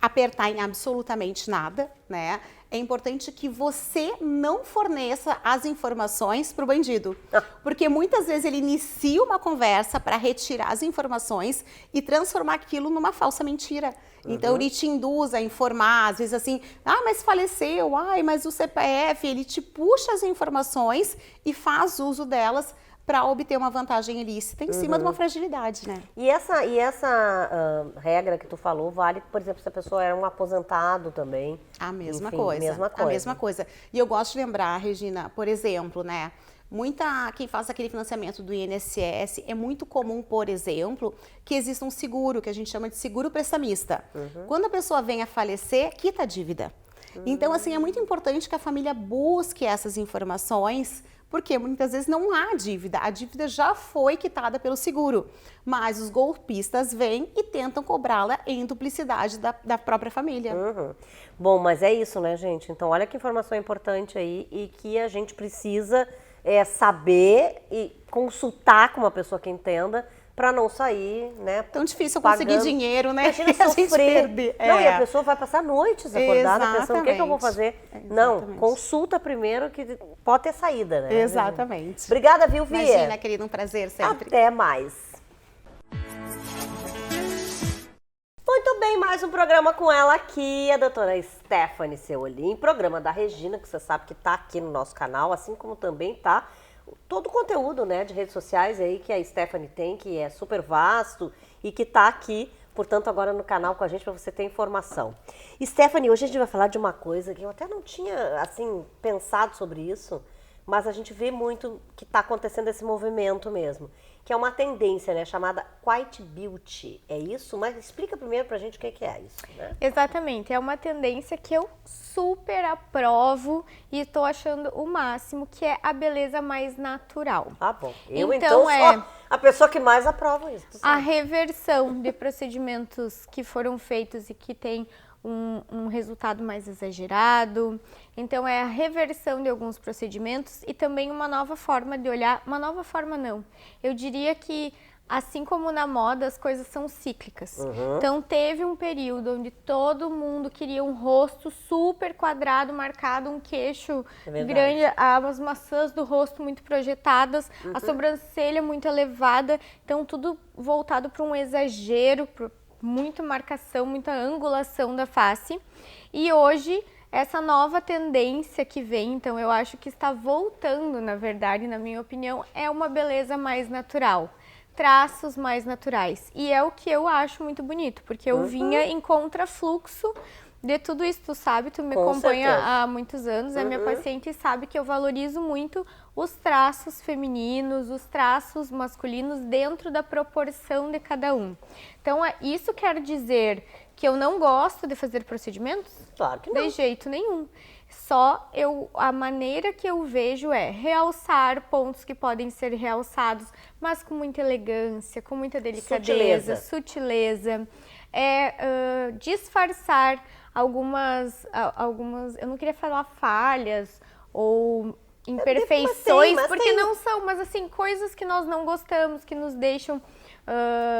apertar em absolutamente nada, né? É importante que você não forneça as informações para o bandido. Porque muitas vezes ele inicia uma conversa para retirar as informações e transformar aquilo numa falsa mentira. Então ele te induz a informar, às vezes assim, mas faleceu, mas o CPF, ele te puxa as informações e faz uso delas para obter uma vantagem ilícita em cima de uma fragilidade, né? E essa regra que tu falou vale, por exemplo, se a pessoa era um aposentado também? A mesma Enfim, coisa. mesma coisa. A mesma coisa. E eu gosto de lembrar, Regina, por exemplo, né? Quem faz aquele financiamento do INSS, é muito comum, por exemplo, que exista um seguro, que a gente chama de seguro prestamista. Quando a pessoa vem a falecer, quita a dívida. Então, assim, é muito importante que a família busque essas informações, porque muitas vezes não há dívida, a dívida já foi quitada pelo seguro, mas os golpistas vêm e tentam cobrá-la em duplicidade da própria família. Bom, mas é isso, né, gente? Então, olha que informação importante aí e que a gente precisa saber e consultar com uma pessoa que entenda para não sair, né? Tão difícil conseguir dinheiro, né? Imagina sofrer. Não, e a pessoa vai passar noites acordada pensando o que eu vou fazer. Não, consulta primeiro que pode ter saída, né? Exatamente. Obrigada, viu, Via? Imagina, querida, um prazer sempre. Até mais. Muito bem, mais um programa com ela aqui, a doutora Stephanie Seolim, programa da Regina, que você sabe que tá aqui no nosso canal, assim como também tá todo o conteúdo, né, de redes sociais aí que a Stephanie tem, que é super vasto e que tá aqui, portanto, agora no canal com a gente para você ter informação. Stephanie, hoje a gente vai falar de uma coisa que eu até não tinha, assim, pensado sobre isso, mas a gente vê muito que está acontecendo esse movimento mesmo, que é uma tendência, né, chamada Quiet Beauty. É isso? Mas explica primeiro pra gente o que é isso, né? Exatamente, é uma tendência que eu super aprovo e estou achando o máximo, que é a beleza mais natural. Ah, bom. Eu então sou a pessoa que mais aprova isso. A reversão de procedimentos que foram feitos e que tem um resultado mais exagerado. Então, é a reversão de alguns procedimentos e também uma nova forma de olhar. Uma nova forma, não. Eu diria que, assim como na moda, as coisas são cíclicas. Então, teve um período onde todo mundo queria um rosto super quadrado, marcado, um queixo grande, as maçãs do rosto muito projetadas, a sobrancelha muito elevada. Então, tudo voltado para um exagero, muita marcação, muita angulação da face. E hoje, essa nova tendência que vem, então eu acho que está voltando, na verdade, na minha opinião, é uma beleza mais natural. traços mais naturais. E é o que eu acho muito bonito, porque eu vinha em contrafluxo de tudo isso. Tu sabe, tu me Com acompanha certeza. há muitos anos, é minha paciente e sabe que eu valorizo muito os traços femininos, os traços masculinos dentro da proporção de cada um. Então, isso quer dizer que eu não gosto de fazer procedimentos? Claro que não. De jeito nenhum. Só a maneira que eu vejo é realçar pontos que podem ser realçados, mas com muita elegância, com muita delicadeza, sutileza. Disfarçar algumas, eu não queria falar falhas ou imperfeições, mas porque tem. não são, mas assim, coisas que nós não gostamos, que nos deixam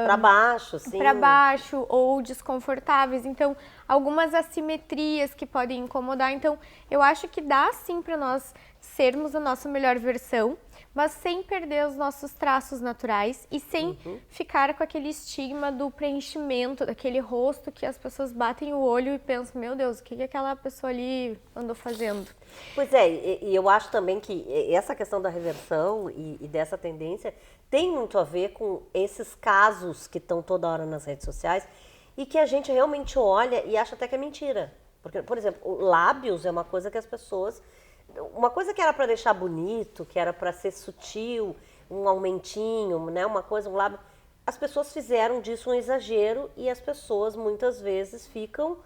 Pra baixo, sim. para baixo ou desconfortáveis. Então, algumas assimetrias que podem incomodar. Então, eu acho que dá sim para nós sermos a nossa melhor versão, mas sem perder os nossos traços naturais e sem ficar com aquele estigma do preenchimento, daquele rosto que as pessoas batem o olho e pensam, meu Deus, o que aquela pessoa ali andou fazendo? Pois é, e eu acho também que essa questão da reversão e dessa tendência tem muito a ver com esses casos que estão toda hora nas redes sociais e que a gente realmente olha e acha até que é mentira. Porque, por exemplo, lábios é uma coisa que as pessoas... Uma coisa que era para deixar bonito, que era para ser sutil, um aumentinho, né, uma coisa, um lábio... As pessoas fizeram disso um exagero e as pessoas muitas vezes ficam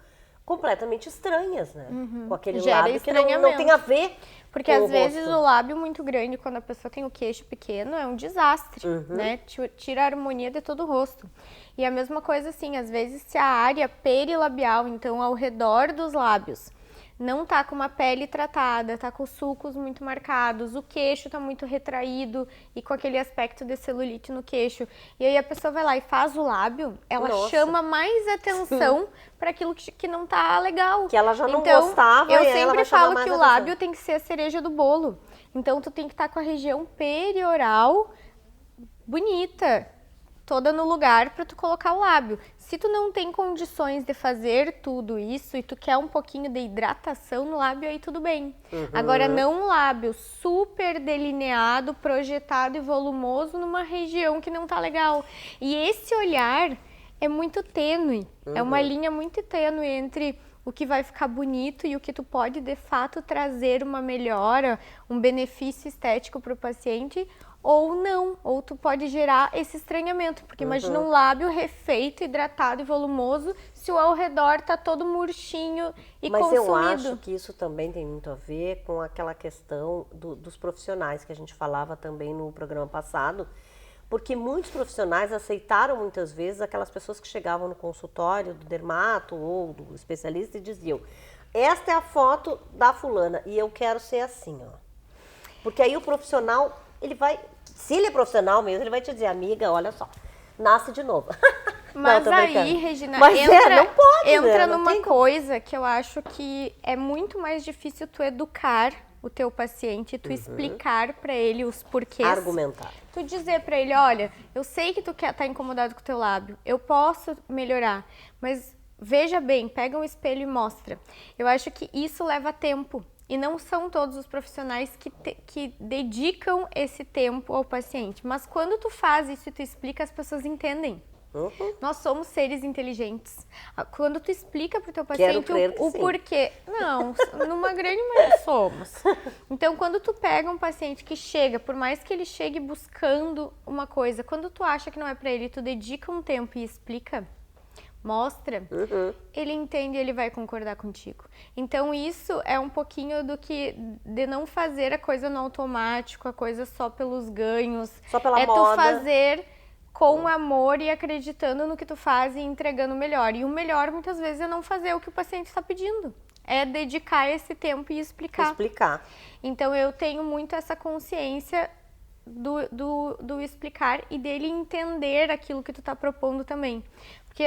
completamente estranhas, né? Com aquele Gera lábio que não tem a ver. Porque com às vezes rosto. o lábio muito grande, quando a pessoa tem o queixo pequeno, é um desastre, né? Tira a harmonia de todo o rosto. E a mesma coisa assim, às vezes se a área perilabial, então ao redor dos lábios, não tá com uma pele tratada, tá com sulcos muito marcados, o queixo tá muito retraído e com aquele aspecto de celulite no queixo. E aí a pessoa vai lá e faz o lábio, ela chama mais atenção para aquilo que não tá legal. Que ela já não então, gostava eu e ela sempre vai chamar falo mais que o atenção. lábio tem que ser a cereja do bolo. Então tu tem que estar com a região perioral bonita, toda no lugar para tu colocar o lábio. Se tu não tem condições de fazer tudo isso e tu quer um pouquinho de hidratação no lábio, aí tudo bem. Agora, não um lábio super delineado, projetado e volumoso numa região que não tá legal. E esse olhar é muito tênue, é uma linha muito tênue entre o que vai ficar bonito e o que tu pode, de fato, trazer uma melhora, um benefício estético para o paciente, ou não, ou tu pode gerar esse estranhamento, porque imagina um lábio refeito, hidratado e volumoso, se o ao redor tá todo murchinho e Mas consumido. eu acho que isso também tem muito a ver com aquela questão dos profissionais que a gente falava também no programa passado, porque muitos profissionais aceitaram muitas vezes aquelas pessoas que chegavam no consultório do dermato ou do especialista e diziam: esta é a foto da fulana e eu quero ser assim, ó. Porque aí o profissional, ele vai, se ele é profissional mesmo, ele vai te dizer: amiga, olha só, nasce de novo. Mas Não, tô aí, brincando. Regina, Mas não pode, entra né? Não numa tem como. coisa que eu acho que é muito mais difícil tu educar o teu paciente, tu explicar pra ele os porquês. Argumentar. Tu dizer pra ele, olha, eu sei que tu tá incomodado com o teu lábio, eu posso melhorar, mas veja bem, pega um espelho e mostra. Eu acho que isso leva tempo. E não são todos os profissionais que dedicam esse tempo ao paciente. Mas quando tu faz isso e tu explica, as pessoas entendem. Nós somos seres inteligentes. Quando tu explica pro teu paciente crer que o sim. porquê... Não, numa grande maioria somos. Então, quando tu pega um paciente que chega, por mais que ele chegue buscando uma coisa, quando tu acha que não é pra ele, tu dedica um tempo e explica, mostra, ele entende e ele vai concordar contigo. Então, isso é um pouquinho do que de não fazer a coisa no automático, a coisa só pelos ganhos. Só pela é moda. tu fazer com amor e acreditando no que tu faz e entregando o melhor. E o melhor, muitas vezes, é não fazer o que o paciente está pedindo. É dedicar esse tempo e explicar. Então, eu tenho muito essa consciência do explicar e dele entender aquilo que tu tá propondo também. Porque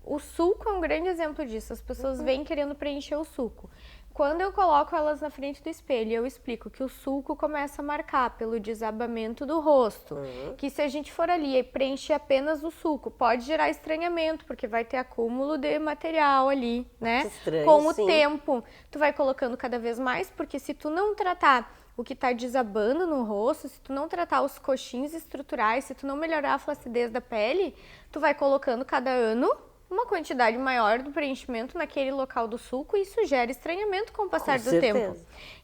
o suco é um grande exemplo disso. As pessoas vêm querendo preencher o suco. Quando eu coloco elas na frente do espelho, eu explico que o sulco começa a marcar pelo desabamento do rosto. Que se a gente for ali e preencher apenas o sulco, pode gerar estranhamento, porque vai ter acúmulo de material ali, né? Estranho, Com o sim. tempo, tu vai colocando cada vez mais, porque se tu não tratar o que está desabando no rosto, se tu não tratar os coxins estruturais, se tu não melhorar a flacidez da pele, tu vai colocando cada ano uma quantidade maior do preenchimento naquele local do sulco e isso gera estranhamento com o passar do tempo.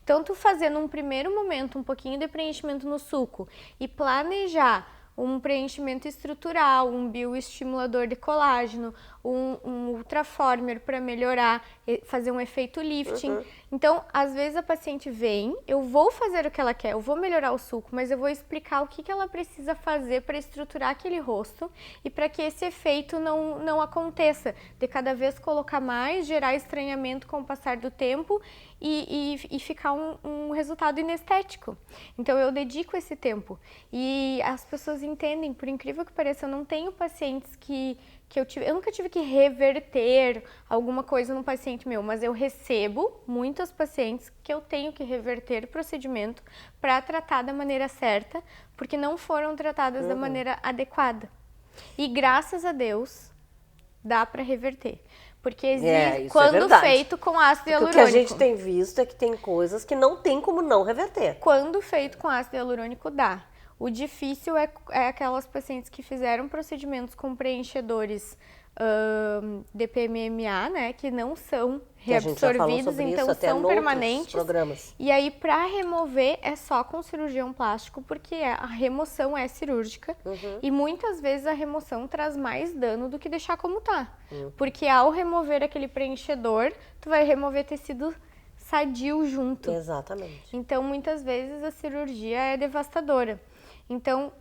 Então, tu fazer num primeiro momento um pouquinho de preenchimento no sulco e planejar um preenchimento estrutural, um bioestimulador de colágeno, um ultraformer para melhorar, fazer um efeito lifting. Então, às vezes a paciente vem, eu vou fazer o que ela quer, eu vou melhorar o sulco, mas eu vou explicar o que ela precisa fazer para estruturar aquele rosto e para que esse efeito não aconteça, de cada vez colocar mais, gerar estranhamento com o passar do tempo e ficar um resultado inestético. Então, eu dedico esse tempo. E as pessoas entendem, por incrível que pareça, eu não tenho pacientes que eu nunca tive que reverter alguma coisa no paciente meu, mas eu recebo muitas pacientes que eu tenho que reverter procedimento para tratar da maneira certa, porque não foram tratadas da maneira adequada. E graças a Deus, dá para reverter. Porque existe, quando feito com ácido hialurônico. O que a gente tem visto é que tem coisas que não tem como não reverter. Quando feito com ácido hialurônico, dá. O difícil é aquelas pacientes que fizeram procedimentos com preenchedores de PMMA, né, que não são reabsorvidos, então são permanentes. E aí, para remover, é só com cirurgião plástico, porque a remoção é cirúrgica e muitas vezes a remoção traz mais dano do que deixar como tá. Porque ao remover aquele preenchedor, tu vai remover tecido sadio junto. Exatamente. Então, muitas vezes a cirurgia é devastadora. Então,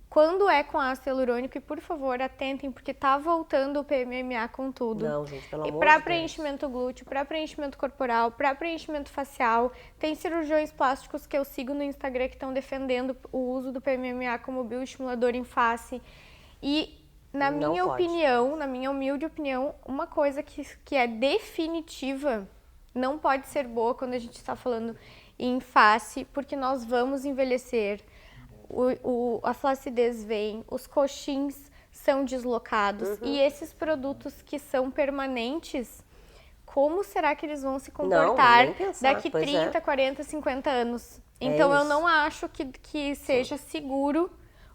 quando é com ácido hialurônico, e por favor, atentem, porque tá voltando o PMMA com tudo. Não, gente, pelo amor de Para Deus. preenchimento glúteo, para preenchimento corporal, para preenchimento facial. Tem cirurgiões plásticos que eu sigo no Instagram que estão defendendo o uso do PMMA como bioestimulador em face. E, na minha opinião, na minha humilde opinião, uma coisa que é definitiva não pode ser boa quando a gente está falando em face, porque nós vamos envelhecer. A flacidez vem, os coxins são deslocados e esses produtos que são permanentes, como será que eles vão se comportar daqui 30, 40, 50 anos? Então eu não acho que seja seguro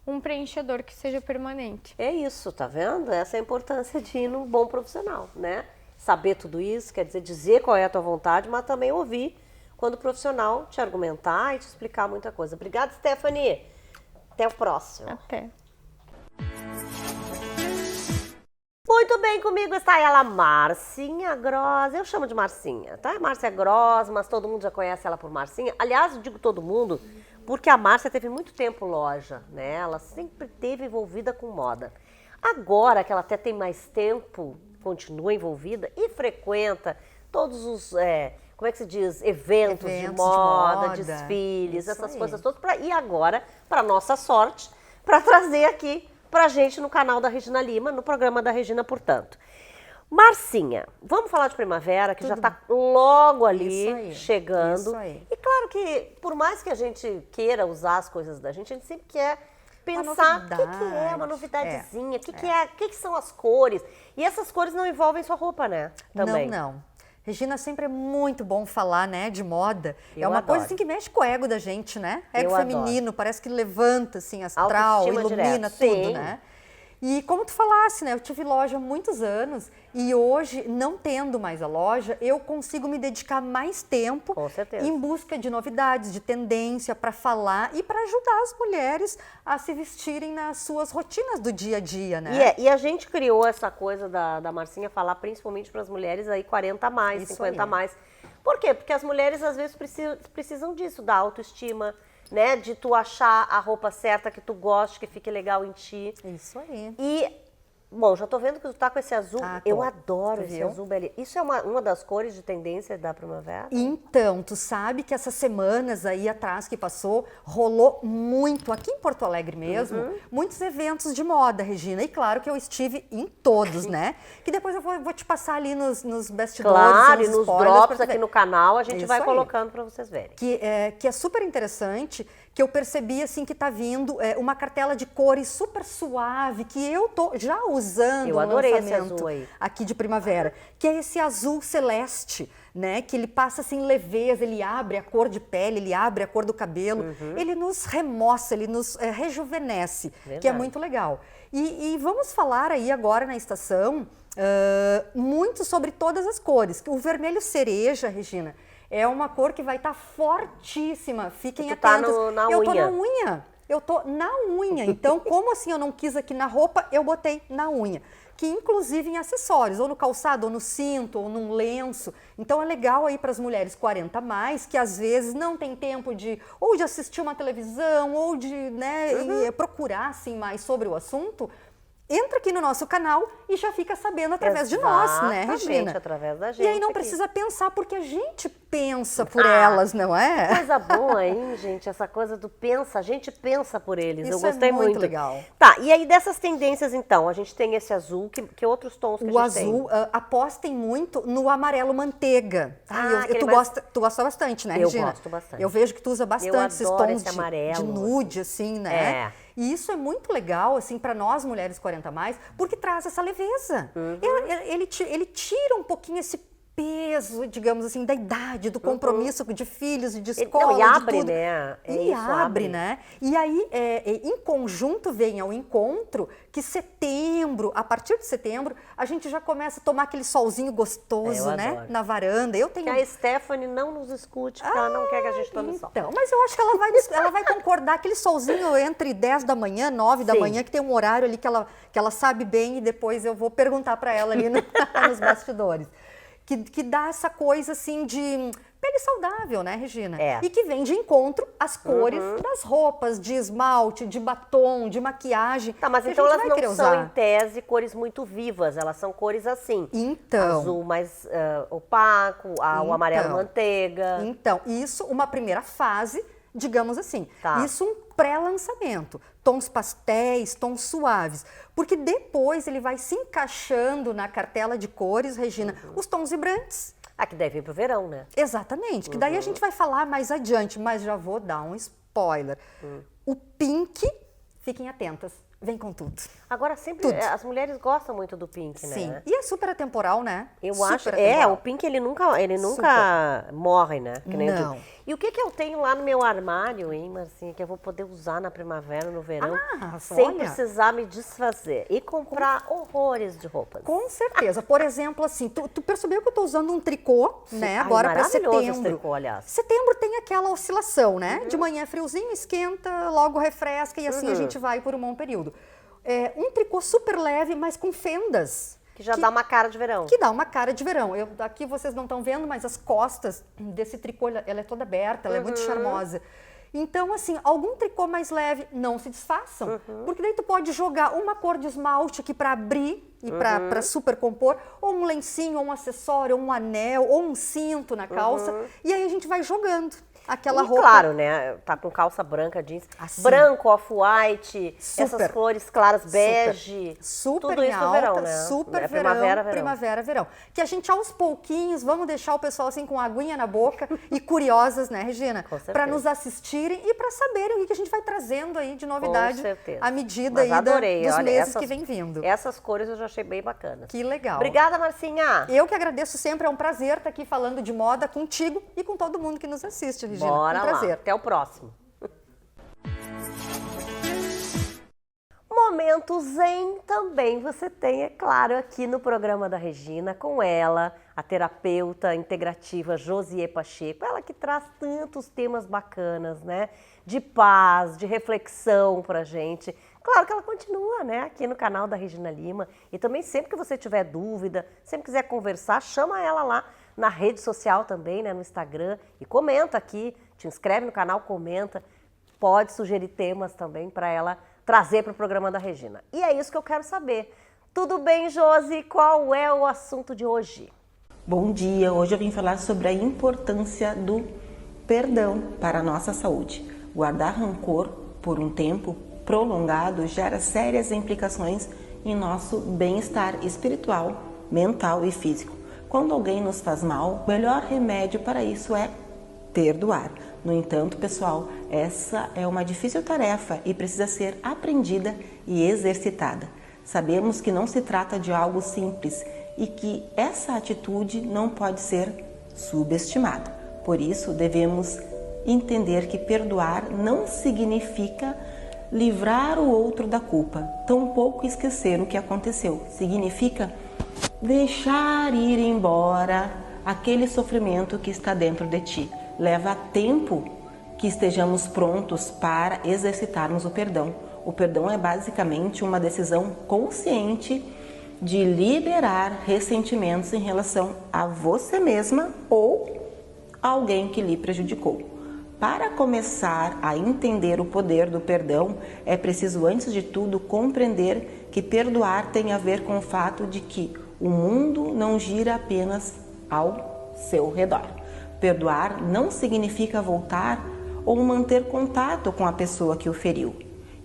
um preenchedor que seja permanente. É isso, tá vendo? Essa é a importância de ir num bom profissional, né? Saber tudo isso, quer dizer qual é a tua vontade, mas também ouvir quando o profissional te argumentar e te explicar muita coisa. Obrigada, Stephanie! Até o próximo. Até. Muito bem, comigo está ela, Marcinha Gross. Eu chamo de Marcinha, tá? Márcia Gross, mas todo mundo já conhece ela por Marcinha. Aliás, eu digo todo mundo porque a Márcia teve muito tempo loja, né? Ela sempre esteve envolvida com moda. Agora que ela até tem mais tempo, continua envolvida e frequenta todos os... como é que se diz? Eventos de moda, desfiles, essas coisas todas. E agora, para nossa sorte, para trazer aqui pra gente no canal da Regina Lima, no programa da Regina, portanto. Marcinha, vamos falar de primavera, que já está logo ali, chegando. Isso aí. E claro que, por mais que a gente queira usar as coisas da gente sempre quer pensar o que é uma novidadezinha, o que são as cores. E essas cores não envolvem sua roupa, né? Também. Não. Regina, sempre é muito bom falar, né, de moda. Eu é uma adoro. coisa assim que mexe com o ego da gente, né? Ego Eu feminino, parece que levanta, assim, astral, Autoestima ilumina direto. tudo, Sim. né? E como tu falasse, né, eu tive loja há muitos anos e hoje, não tendo mais a loja, eu consigo me dedicar mais tempo Com certeza. em busca de novidades, de tendência para falar e para ajudar as mulheres a se vestirem nas suas rotinas do dia a dia, né? E a gente criou essa coisa da Marcinha falar principalmente para as mulheres aí 40 a mais, Isso 50 a aí. mais. Por quê? Porque as mulheres às vezes precisam disso, da autoestima, né? De tu achar a roupa certa que tu goste, que fique legal em ti. Isso aí. E, bom, já tô vendo que tu tá com esse azul. Eu adoro Tu esse viu? azul beleza. Isso é uma das cores de tendência da primavera? Então, tu sabe que essas semanas aí atrás que passou, rolou muito, aqui em Porto Alegre mesmo, muitos eventos de moda, Regina. E claro que eu estive em todos, né? Que depois eu vou te passar ali nos bastidores, Claro, e nos nos spoilers, drops pra tu aqui ver. no canal a gente Isso vai aí. colocando para vocês verem. Que é super interessante, que eu percebi assim que está vindo uma cartela de cores super suave, que eu tô já usando Eu no adorei esse lançamento azul aí. aqui de primavera, que é esse azul celeste, né? Que ele passa assim leveza, ele abre a cor de pele, ele abre a cor do cabelo, ele nos remoça, ele nos rejuvenesce, que é Verdade. muito legal. E vamos falar aí agora na estação muito sobre todas as cores. O vermelho cereja, Regina, é uma cor que vai estar fortíssima. Fiquem E tu tá atentos. na Eu tô unha. na unha. Eu tô na unha. Então, como assim eu não quis aqui na roupa, eu botei na unha. Que inclusive em acessórios, ou no calçado, ou no cinto, ou num lenço. Então é legal aí para as mulheres 40 a mais, que às vezes não tem tempo de ou de assistir uma televisão, ou de procurar assim, mais sobre o assunto. Entra aqui no nosso canal e já fica sabendo através de nós, né, Regina? Exatamente, através da gente. E aí não aqui. precisa pensar, porque a gente pensa por elas, não é? Coisa boa aí, gente, essa coisa do pensa, a gente pensa por eles. Eu Isso é gostei muito legal. Tá, e aí dessas tendências então, a gente tem esse azul, que outros tons que O a gente azul, apostem muito no amarelo manteiga. aquele Tu gosta bastante, né, Eu Regina? gosto bastante. Eu vejo que tu usa bastante esses adoro tons esse amarelo, de nude, assim, né? E isso é muito legal, assim, para nós mulheres 40 a mais, porque traz essa leveza. Ele tira um pouquinho esse peso, digamos assim, da idade, do compromisso de filhos, de escola, Não, e abre, de tudo. né? E abre, né? E aí, em conjunto, vem ao encontro que setembro, a partir de setembro, a gente já começa a tomar aquele solzinho gostoso, Eu né? adoro. Na varanda. Eu tenho... Que a Stephanie não nos escute, porque ela não quer que a gente tome sol. Então, mas eu acho que ela vai concordar, aquele solzinho entre 10 da manhã, 9 da Sim. manhã, que tem um horário ali que ela sabe bem, e depois eu vou perguntar para ela ali nos bastidores. Que dá essa coisa assim de pele saudável, né, Regina? E que vem de encontro às cores das roupas, de esmalte, de batom, de maquiagem. Tá, mas que a então gente elas vai não querer são, usar. em tese, cores muito vivas, elas são cores assim. Então. Azul mais opaco, o amarelo manteiga. Então, isso, uma primeira fase, digamos assim. Tá. Isso um pré-lançamento. Tons pastéis, tons suaves. Porque depois ele vai se encaixando na cartela de cores, Regina, os tons vibrantes. Que deve ir pro verão, né? Exatamente. Que daí a gente vai falar mais adiante, mas já vou dar um spoiler. O pink, fiquem atentas, vem com tudo. Agora, sempre, as mulheres gostam muito do pink, né? Sim. E é super atemporal, né? Eu super acho. atemporal. O pink ele nunca morre, né? Que nem Não. E o que eu tenho lá no meu armário, hein, Marcinha, que eu vou poder usar na primavera, no verão, sem olha. precisar me desfazer e comprar horrores de roupas. Com certeza. Por exemplo, assim, tu percebeu que eu tô usando um tricô, né? Ai, Agora para maravilhoso esse setembro. tricô, aliás. Setembro tem aquela oscilação, né? De manhã é friozinho, esquenta, logo refresca e assim a gente vai por um bom período. Um tricô super leve, mas com fendas. Que já dá uma cara de verão. Que dá uma cara de verão. Aqui vocês não estão vendo, mas as costas desse tricô, ela é toda aberta, ela é muito charmosa. Então, assim, algum tricô mais leve, não se desfaçam. Porque daí tu pode jogar uma cor de esmalte aqui para abrir e para supercompor, ou um lencinho, ou um acessório, ou um anel, ou um cinto na calça. E aí a gente vai jogando aquela roupa. Claro, né? Tá com calça branca, jeans. Assim. Branco, off-white, Super. essas cores claras, bege. Super tudo em isso no alta, verão, né? super É verão, primavera, verão. Que a gente aos pouquinhos, vamos deixar o pessoal assim com a aguinha na boca e curiosas, né, Regina? Com certeza. Para nos assistirem e para saberem o que a gente vai trazendo aí de novidade Com certeza. à medida Mas aí adorei. dos Olha, meses que vem vindo. Essas cores eu já achei bem bacanas. Que legal. Obrigada, Marcinha. Eu que agradeço sempre, é um prazer estar aqui falando de moda contigo e com todo mundo que nos assiste, Regina. Bora um prazer. lá. Até o próximo. Momento Zen também você tem, é claro, aqui no programa da Regina, com ela, a terapeuta integrativa Josiê Pacheco, ela que traz tantos temas bacanas, né? De paz, de reflexão pra gente. Claro que ela continua, né, aqui no canal da Regina Lima. E também sempre que você tiver dúvida, sempre quiser conversar, chama ela lá na rede social também, né, no Instagram, e comenta aqui, te inscreve no canal, comenta, pode sugerir temas também para ela trazer para o programa da Regina. E é isso que eu quero saber. Tudo bem, Josi? Qual é o assunto de hoje? Bom dia, hoje eu vim falar sobre a importância do perdão para a nossa saúde. Guardar rancor por um tempo prolongado gera sérias implicações em nosso bem-estar espiritual, mental e físico. Quando alguém nos faz mal, o melhor remédio para isso é perdoar. No entanto, pessoal, essa é uma difícil tarefa e precisa ser aprendida e exercitada. Sabemos que não se trata de algo simples e que essa atitude não pode ser subestimada. Por isso, devemos entender que perdoar não significa livrar o outro da culpa, tampouco esquecer o que aconteceu. Significa deixar ir embora aquele sofrimento que está dentro de ti. Leva tempo que estejamos prontos para exercitarmos o perdão. O perdão é basicamente uma decisão consciente de liberar ressentimentos em relação a você mesma ou a alguém que lhe prejudicou. Para começar a entender o poder do perdão, é preciso, antes de tudo, compreender que perdoar tem a ver com o fato de que o mundo não gira apenas ao seu redor. Perdoar não significa voltar ou manter contato com a pessoa que o feriu,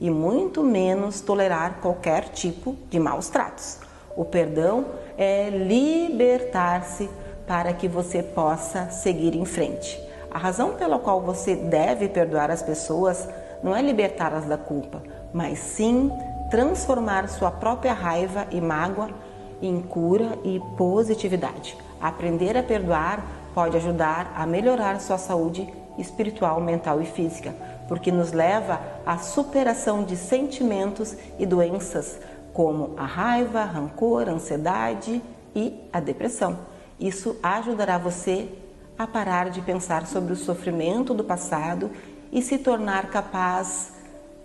e muito menos tolerar qualquer tipo de maus tratos. O perdão é libertar-se para que você possa seguir em frente. A razão pela qual você deve perdoar as pessoas não é libertá-las da culpa, mas sim transformar sua própria raiva e mágoa em cura e positividade. Aprender a perdoar pode ajudar a melhorar sua saúde espiritual, mental e física, porque nos leva à superação de sentimentos e doenças como a raiva, rancor, ansiedade e a depressão. Isso ajudará você a parar de pensar sobre o sofrimento do passado e se tornar capaz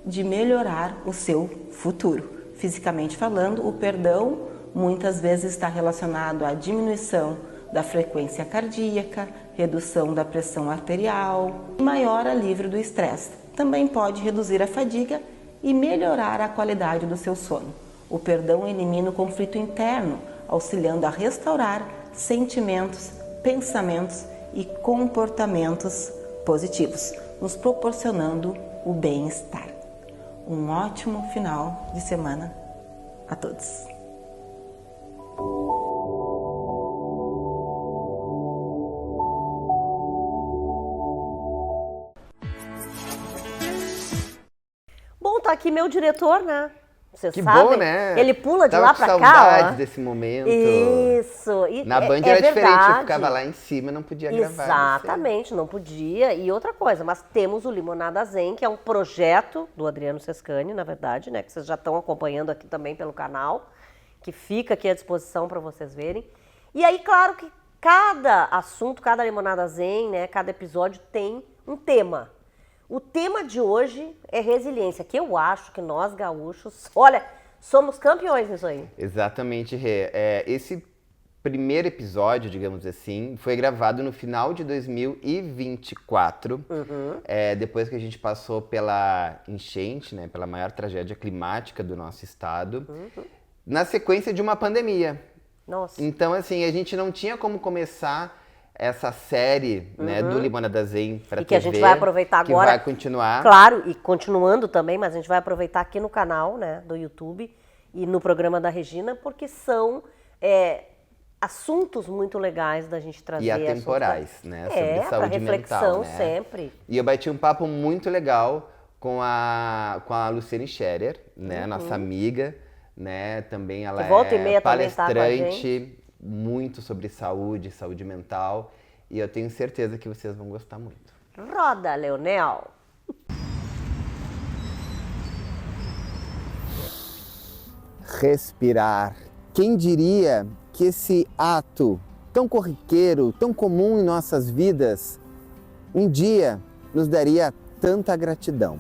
de melhorar o seu futuro. Fisicamente falando, o perdão muitas vezes está relacionado à diminuição da frequência cardíaca, redução da pressão arterial e maior alívio do estresse. Também pode reduzir a fadiga e melhorar a qualidade do seu sono. O perdão elimina o conflito interno, auxiliando a restaurar sentimentos, pensamentos e comportamentos positivos, nos proporcionando o bem-estar. Um ótimo final de semana a todos. Bom, tá aqui meu diretor, né? Vocês Que sabem? bom, né? Ele pula de Tava lá com pra saudade cá, ó. desse momento. Isso. E Na Band é era diferente, eu verdade. ficava lá em cima, não podia gravar. Exatamente, não podia. E outra coisa, mas temos o Limonada Zen, que é um projeto do Adriano Sescani, na verdade, né? Que vocês já estão acompanhando aqui também pelo canal, que fica aqui à disposição para vocês verem. E aí, claro que cada assunto, cada Limonada Zen, né? Cada episódio tem um tema. O tema de hoje é resiliência, que eu acho que nós gaúchos, olha, somos campeões nisso aí. Exatamente, Rê. Esse primeiro episódio, digamos assim, foi gravado no final de 2024, depois que a gente passou pela enchente, né, pela maior tragédia climática do nosso estado, na sequência de uma pandemia. Nossa. Então, assim, a gente não tinha como começar essa série, né, do Limonada Zen para TV. E que a gente vai aproveitar agora. Que vai continuar. Claro, e continuando também, mas a gente vai aproveitar aqui no canal, né, do YouTube e no programa da Regina, porque são assuntos muito legais da gente trazer. E atemporais, né, sobre saúde pra reflexão mental, né? sempre. E eu bati um papo muito legal com a Luciane Scherer, né, nossa amiga, né, também ela que volta e é meia também tá com a palestrante, muito sobre saúde mental, e eu tenho certeza que vocês vão gostar muito. Roda, Leonel! Respirar. Quem diria que esse ato tão corriqueiro, tão comum em nossas vidas, um dia nos daria tanta gratidão?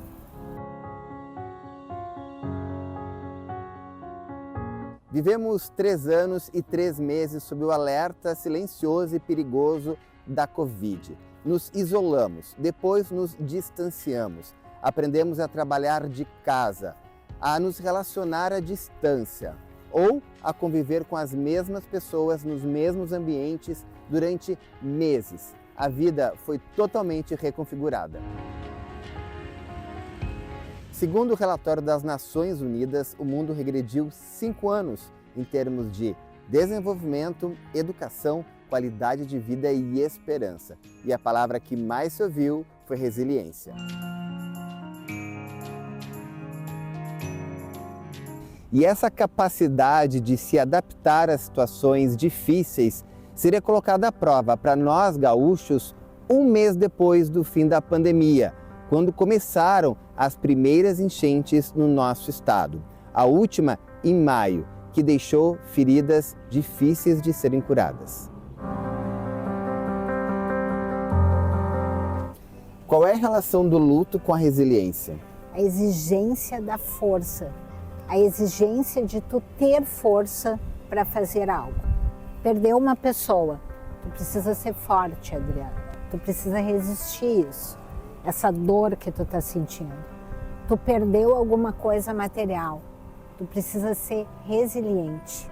Vivemos 3 anos e 3 meses sob o alerta silencioso e perigoso da Covid. Nos isolamos, depois nos distanciamos, aprendemos a trabalhar de casa, a nos relacionar à distância ou a conviver com as mesmas pessoas nos mesmos ambientes durante meses. A vida foi totalmente reconfigurada. Segundo o relatório das Nações Unidas, o mundo regrediu 5 anos em termos de desenvolvimento, educação, qualidade de vida e esperança. E a palavra que mais se ouviu foi resiliência. E essa capacidade de se adaptar a situações difíceis seria colocada à prova para nós gaúchos um mês depois do fim da pandemia, quando começaram as primeiras enchentes no nosso estado. A última em maio, que deixou feridas difíceis de serem curadas. Qual é a relação do luto com a resiliência? A exigência da força, a exigência de tu ter força para fazer algo. Perdeu uma pessoa, tu precisa ser forte, Adriana. Tu precisa resistir isso, essa dor que tu tá sentindo. Tu perdeu alguma coisa material, tu precisa ser resiliente.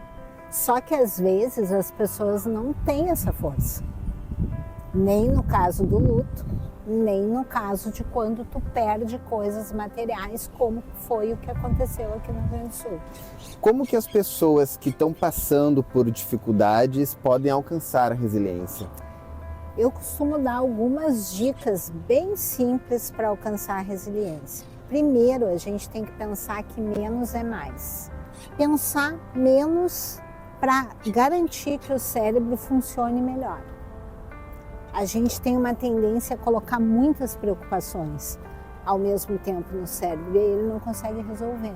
Só que às vezes as pessoas não têm essa força. Nem no caso do luto, nem no caso de quando tu perde coisas materiais, como foi o que aconteceu aqui no Rio Grande do Sul. Como que as pessoas que estão passando por dificuldades podem alcançar a resiliência? Eu costumo dar algumas dicas bem simples para alcançar a resiliência. Primeiro, a gente tem que pensar que menos é mais. Pensar menos para garantir que o cérebro funcione melhor. A gente tem uma tendência a colocar muitas preocupações ao mesmo tempo no cérebro e ele não consegue resolver.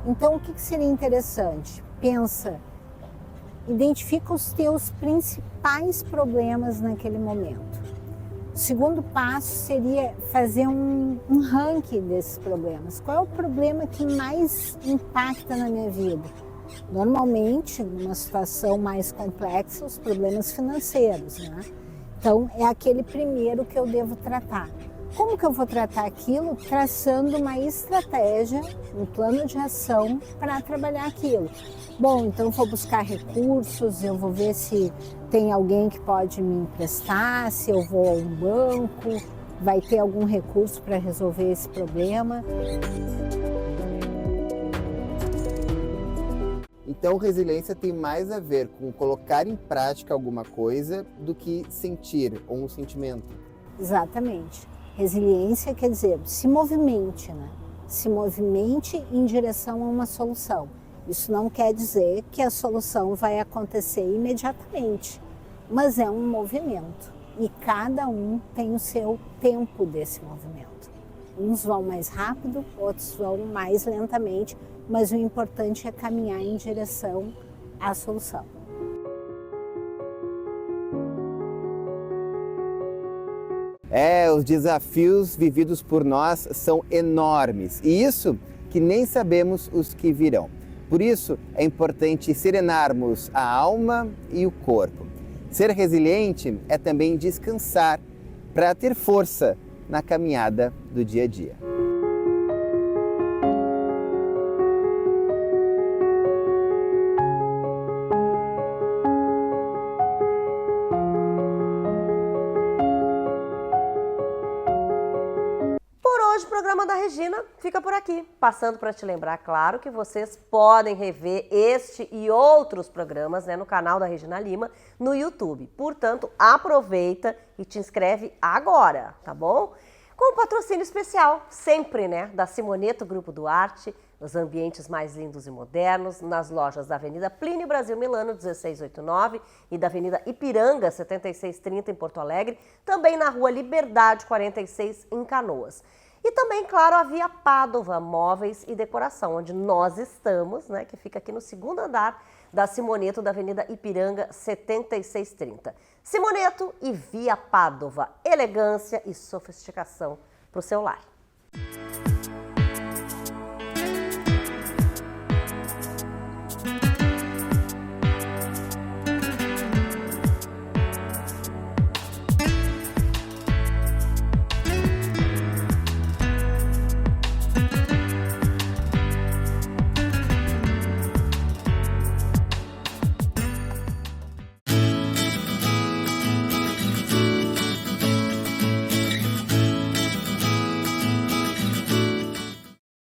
Então, o que seria interessante? Pensa, identifica os teus principais problemas naquele momento. O segundo passo seria fazer um ranking desses problemas. Qual é o problema que mais impacta na minha vida? Normalmente, numa situação mais complexa, os problemas financeiros, né? Então, é aquele primeiro que eu devo tratar. Como que eu vou tratar aquilo? Traçando uma estratégia, um plano de ação para trabalhar aquilo. Bom, então eu vou buscar recursos, eu vou ver se tem alguém que pode me emprestar, se eu vou a um banco, vai ter algum recurso para resolver esse problema. Então, resiliência tem mais a ver com colocar em prática alguma coisa do que sentir ou um sentimento. Exatamente. Resiliência quer dizer, se movimente, né? Se movimente em direção a uma solução. Isso não quer dizer que a solução vai acontecer imediatamente, mas é um movimento e cada um tem o seu tempo desse movimento. Uns vão mais rápido, outros vão mais lentamente, mas o importante é caminhar em direção à solução. Os desafios vividos por nós são enormes e isso que nem sabemos os que virão. Por isso, é importante serenarmos a alma e o corpo. Ser resiliente é também descansar para ter força na caminhada do dia a dia. Hoje o programa da Regina fica por aqui, passando para te lembrar, claro, que vocês podem rever este e outros programas, né, no canal da Regina Lima, no YouTube. Portanto, aproveita e te inscreve agora, tá bom? Com um patrocínio especial, sempre, né, da Simoneto Grupo Duarte, nos ambientes mais lindos e modernos, nas lojas da Avenida Plínio Brasil Milano, 1689, e da Avenida Ipiranga, 7630, em Porto Alegre, também na Rua Liberdade, 46, em Canoas. E também, claro, a Via Pádova Móveis e Decoração, onde nós estamos, né, que fica aqui no segundo andar da Simoneto, da Avenida Ipiranga, 7630. Simoneto e Via Pádova, elegância e sofisticação para o seu lar.